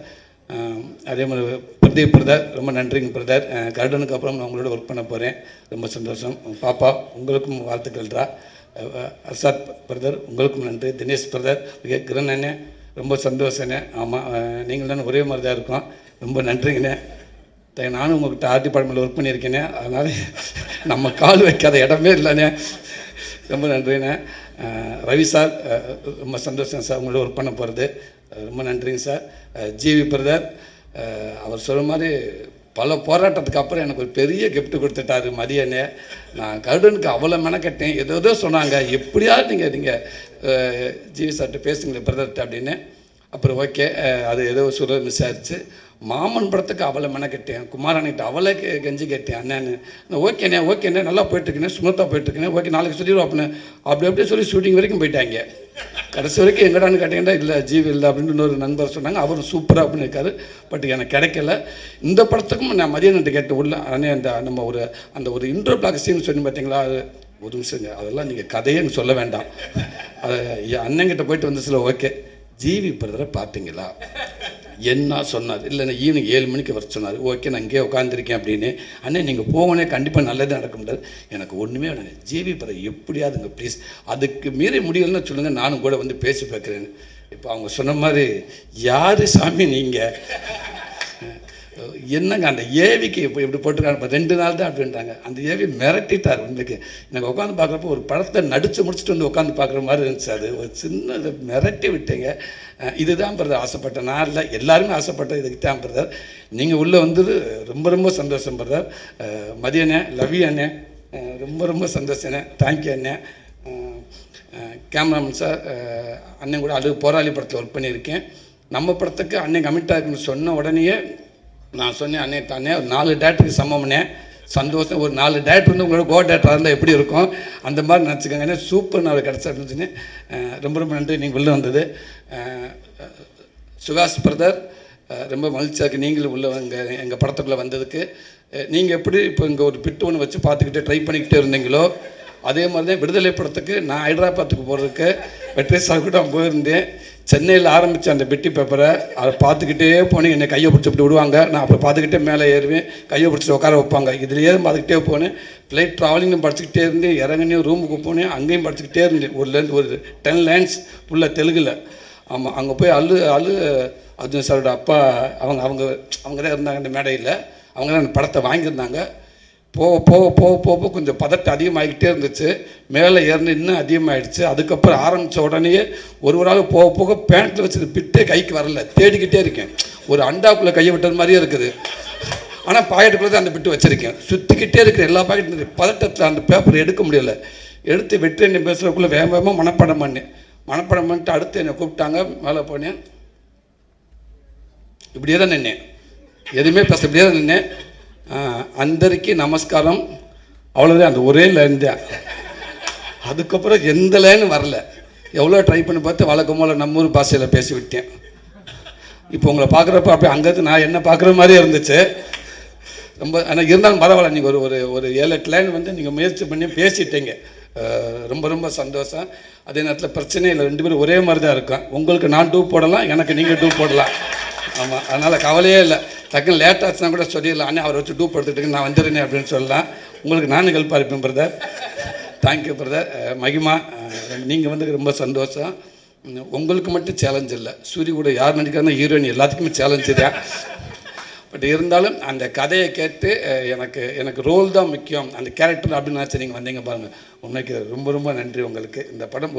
அதே மாதிரி பிரதீப் பிரதர் ரொம்ப நன்றிங்க பிரதர். கருடனுக்கு அப்புறம் நான் உங்களோட ஒர்க் பண்ண போகிறேன். ரொம்ப சந்தோஷம். பாப்பா உங்களுக்கும் வாழ்த்துக்கள்ரா. அர்ஷாத் பிரதர் உங்களுக்கும் நன்றி. தினேஷ் பிரதர், கிரண் அண்ணே ரொம்ப சந்தோஷண்ணே. ஆமாம் நீங்கள் தானே ஒரே மாதிரி தான் இருக்கோம். ரொம்ப நன்றிங்கண்ணே. நானும் உங்கள்கிட்ட ஆர்ட் டிபார்ட்மெண்ட்டில் ஒர்க் பண்ணியிருக்கேனே, அதனால் நம்ம கால் வைக்காத இடமே இல்லைண்ணே. ரொம்ப நன்றிண்ணே. ரவி சார் ரொம்ப சந்தோஷம் சார் உங்களோட ஒர்க் பண்ண போகிறது. ரொம்ப நன்றிங்க சார். ஜிவி பிரதர் அவர் சொல்கிற மாதிரி பல போராட்டத்துக்கு அப்புறம் எனக்கு ஒரு பெரிய கிஃப்ட் கொடுத்துட்டாரு மதியனே. நான் கருடனுக்கு அவ்வளோ மெனக்கட்டேன். ஏதோ சொன்னாங்க, எப்படியாவது நீங்கள் ஜிவி சார்கிட்ட பேசுங்களேன் பிரதர்கிட்ட அப்படின்னு. அப்புறம் ஓகே அது ஏதோ சொல்ல மிஸ் ஆயிடுச்சு. மாமன் படத்துக்கு அவளை மெனக்கட்டேன். குமாரனிட்ட அவளை கெஞ்சி கேட்டேன் அண்ணன்னு. ஓகேண்ணே நல்லா போயிட்டுருக்கேன், சுமத்தாக போயிட்டுருக்கேன், ஓகே நாளைக்கு சொல்லிடுவோம் அப்படின்னு. அப்படியே சொல்லி ஷூட்டிங் வரைக்கும் போயிட்டாங்க. கடைசி வரைக்கும் எங்கடான்னு கேட்டிங்கன்னா இல்லை ஜீவி இல்லை அப்படின்னு இன்னொரு நண்பர் சொன்னாங்க. அவர் சூப்பராக பண்ணியிருக்காரு. பட் எனக்கு கிடைக்கல. இந்த படத்துக்கும் நான் மதியானத்தை கேட்டு உள்ள அண்ணே நம்ம ஒரு இன்ட்ரோ பிளாக் சீன் சொல்லி பார்த்தீங்களா, அது ஒரு நிமிஷங்க, அதெல்லாம் நீங்கள் கதையேன்னு சொல்ல வேண்டாம். அது அண்ணங்கிட்ட போயிட்டு வந்து சில ஓகே ஜிவி பிரதரை பார்த்தீங்களா என்ன சொன்னார். இல்லை நான் ஈவினிங் 7 மணிக்கு வர சொன்னார். ஓகே நான் இங்கேயே உட்காந்துருக்கேன் அப்படின்னு. அண்ணே நீங்கள் போகணே கண்டிப்பாக நல்லது நடக்க முடியாது. எனக்கு ஒன்றுமே வேணாங்க ஜிவி பிரதர் எப்படியாதுங்க ப்ளீஸ், அதுக்கு மீறி முடியலன்னு சொல்லுங்கள், நானும் கூட வந்து பேசி பார்க்குறேன்னு. இப்போ அவங்க சொன்ன மாதிரி யார் சாமி நீங்கள் என்னங்க அந்த ஏவிக்கு இப்போ இப்படி போட்டிருக்காங்க. இப்போ 2 நாள் தான் அப்படின்றாங்க. அந்த ஏவி மிரட்டிட்டார். உண்மைக்கு எனக்கு உட்காந்து பார்க்குறப்போ ஒரு படத்தை நடித்து முடிச்சுட்டு வந்து உட்காந்து பார்க்குற மாதிரி இருந்துச்சு. அது ஒரு சின்ன மிரட்டி விட்டீங்க. இதுதான் பிரதர் ஆசைப்பட்டேன். நான் இல்லை எல்லாருமே ஆசைப்பட்டேன். இதுக்கு தான் பிரதர் நீங்கள் உள்ளே வந்தது ரொம்ப ரொம்ப சந்தோஷம் பிரதர். மதியண்ணே லவ் யூ அண்ணே, ரொம்ப ரொம்ப சந்தோஷண்ணே. தேங்க்யூ அண்ணே. கேமராமேன் சார் அண்ணன் கூட அது போராளி படத்தில் ஒர்க் பண்ணியிருக்கேன். நம்ம படத்துக்கு அண்ணன் கமிட்டாக இருக்குன்னு சொன்ன உடனேயே நான் சொன்னேன் அண்ணே ஒரு 4 டேரக்டருக்கு சமம்னே. சந்தோஷம். ஒரு 4 டேரக்டர் வந்து உங்களோட கோ டேரக்டராக இருந்தால் எப்படி இருக்கும் அந்த மாதிரி நினச்சிக்கோங்கண்ணே. சூப்பர் நாள் கிடச்சா இருந்துச்சுன்னு ரொம்ப ரொம்ப நன்றி நீங்கள் உள்ளே வந்தது. சுகாஷ் பிரதர் ரொம்ப மகிழ்ச்சியாக இருக்குது நீங்களும் உள்ள எங்கள் படத்துக்குள்ளே வந்ததுக்கு. நீங்கள் எப்படி இப்போ இங்கே ஒரு பிட்டு ஒன்று வச்சு பார்த்துக்கிட்டே ட்ரை பண்ணிக்கிட்டே இருந்தீங்களோ அதே மாதிரி தான் விடுதலை படத்துக்கு நான் ஹைதராபாத்துக்கு போகிறதுக்கு வெற்றி சார் கூட போயிருந்தேன். சென்னையில் ஆரம்பித்த அந்த பெட்டி பேப்பரை அதை பார்த்துக்கிட்டே போனேன். என்னை கையை பிடிச்சிட்டு விடுவாங்க. நான் அப்புறம் பார்த்துக்கிட்டே மேலே ஏறுவேன், கையை பிடிச்சிட்டு உட்கார வைப்பாங்க. இதுலேயே பார்த்துக்கிட்டே போனேன். ஃப்ளைட் ட்ராவலிங்கும் படிச்சுக்கிட்டே இருந்தேன். இறங்கினேன் ரூமுக்கு போனேன், அங்கேயும் படிச்சுக்கிட்டே இருந்தேன். ஒரு 10 லைன்ஸ் ஃபுல்லாக தெலுங்கில். ஆமாம் அங்கே போய் அர்ஜுன் சாரோட அப்பா அவங்க தான் இருந்தாங்க அந்த மேடையில். அவங்க தான் அந்த படத்தை வாங்கியிருந்தாங்க. போக கொஞ்சம் பதட்டம் அதிகமாகிக்கிட்டே இருந்துச்சு. மேலே ஏறின இன்னும் அதிகமாகிடுச்சு. அதுக்கப்புறம் ஆரம்பித்த உடனே ஒரு ஆள் போக பேண்ட்டில் வச்சது பிட்டே கைக்கு வரல. தேடிக்கிட்டே இருக்கேன். ஒரு அண்டாக்குள்ளே கையை விட்டது மாதிரியே இருக்குது. ஆனால் பாக்கெட்டுக்குள்ளே தான் அந்த பிட்டு வச்சுருக்கேன். சுற்றிக்கிட்டே இருக்கிற எல்லா பாக்கெட்டு பதட்டத்தில் அந்த பேப்பரை எடுக்க முடியலை. எடுத்து வெற்றி என்னை பேசுகிறதுக்குள்ளே வேகமாக மனப்பாடம் பண்ணிட்டு அடுத்து என்னை கூப்பிட்டாங்க. மேலே போனேன். இப்படியே தான் நின்னேன், எதுவுமே பேச இப்படியே தான் நின்னேன். அந்தரிக்கு நமஸ்காரம் அவ்வளோதான். அந்த ஒரே லைன் தான். அதுக்கப்புறம் எந்த லைனும் வரல. எவ்வளோ ட்ரை பண்ணி பார்த்து வழக்கம் போல் நம்ம ஊர் பாஷையில் பேசி விட்டேன். இப்போ உங்களை பார்க்குறப்ப அப்படியே அங்கேருந்து நான் என்ன பார்க்குற மாதிரியே இருந்துச்சு. ரொம்ப ஆனால் இருந்தாலும் பரவாயில்ல. நீங்கள் ஒரு 7-8 லைன் வந்து நீங்கள் முயற்சி பண்ணி பேசிட்டீங்க. ரொம்ப ரொம்ப சந்தோஷம். அதே நேரத்தில் பிரச்சனை இல்லை, 2 பேரும் ஒரே மாதிரி தான் இருக்கும். உங்களுக்கு நான் டூ போடலாம், எனக்கு நீங்கள் டூ போடலாம். ஆமாம் அதனால் கவலையே இல்லை. டக்குன்னு லேட் ஆச்சுன்னா கூட சொல்லிடலாம், அண்ணே அவரை வச்சு டூ படுத்துட்டு நான் வந்துடுறேன் அப்படின்னு சொல்லலாம். உங்களுக்கு நானும் ஹெல்ப்பாக இருப்பேன் பிரதர். Thank you brother. மகிமா நீங்கள் வந்து ரொம்ப சந்தோஷம். உங்களுக்கு மட்டும் சேலஞ்ச் இல்லை, சூரிய கூட யார் நடிக்கிறாங்க ஹீரோயின் எல்லாத்துக்குமே சேலஞ்சு தான். பட் இருந்தாலும் அந்த கதையை கேட்டு எனக்கு ரோல் தான் முக்கியம், அந்த கேரக்டர் அப்படின்னு நினச்சி நீங்கள் வந்தீங்க பாருங்கள். உண்மைக்கு ரொம்ப ரொம்ப நன்றி உங்களுக்கு. இந்த படம்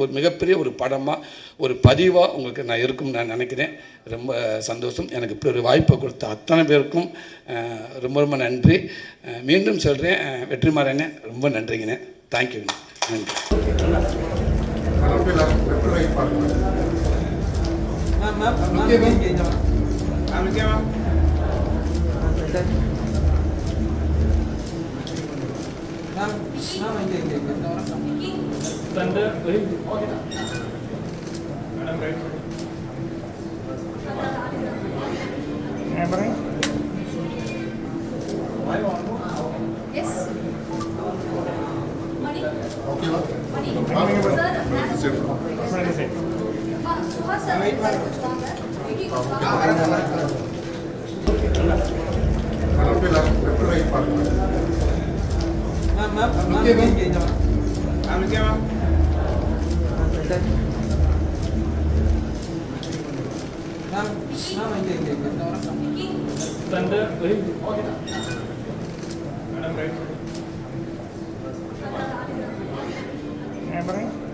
ஒரு மிகப்பெரிய ஒரு படமாக ஒரு பதிவாக உங்களுக்கு நான் இருக்கும்னு நான் நினைக்கிறேன். ரொம்ப சந்தோஷம். எனக்கு இப்படி ஒரு வாய்ப்பை கொடுத்த அத்தனை பேருக்கும் ரொம்ப ரொம்ப நன்றி. மீண்டும் சொல்கிறேன், வெற்றிமாறனே ரொம்ப நன்றிங்கண்ணே. தேங்க்யூ. நன்றி. Camera.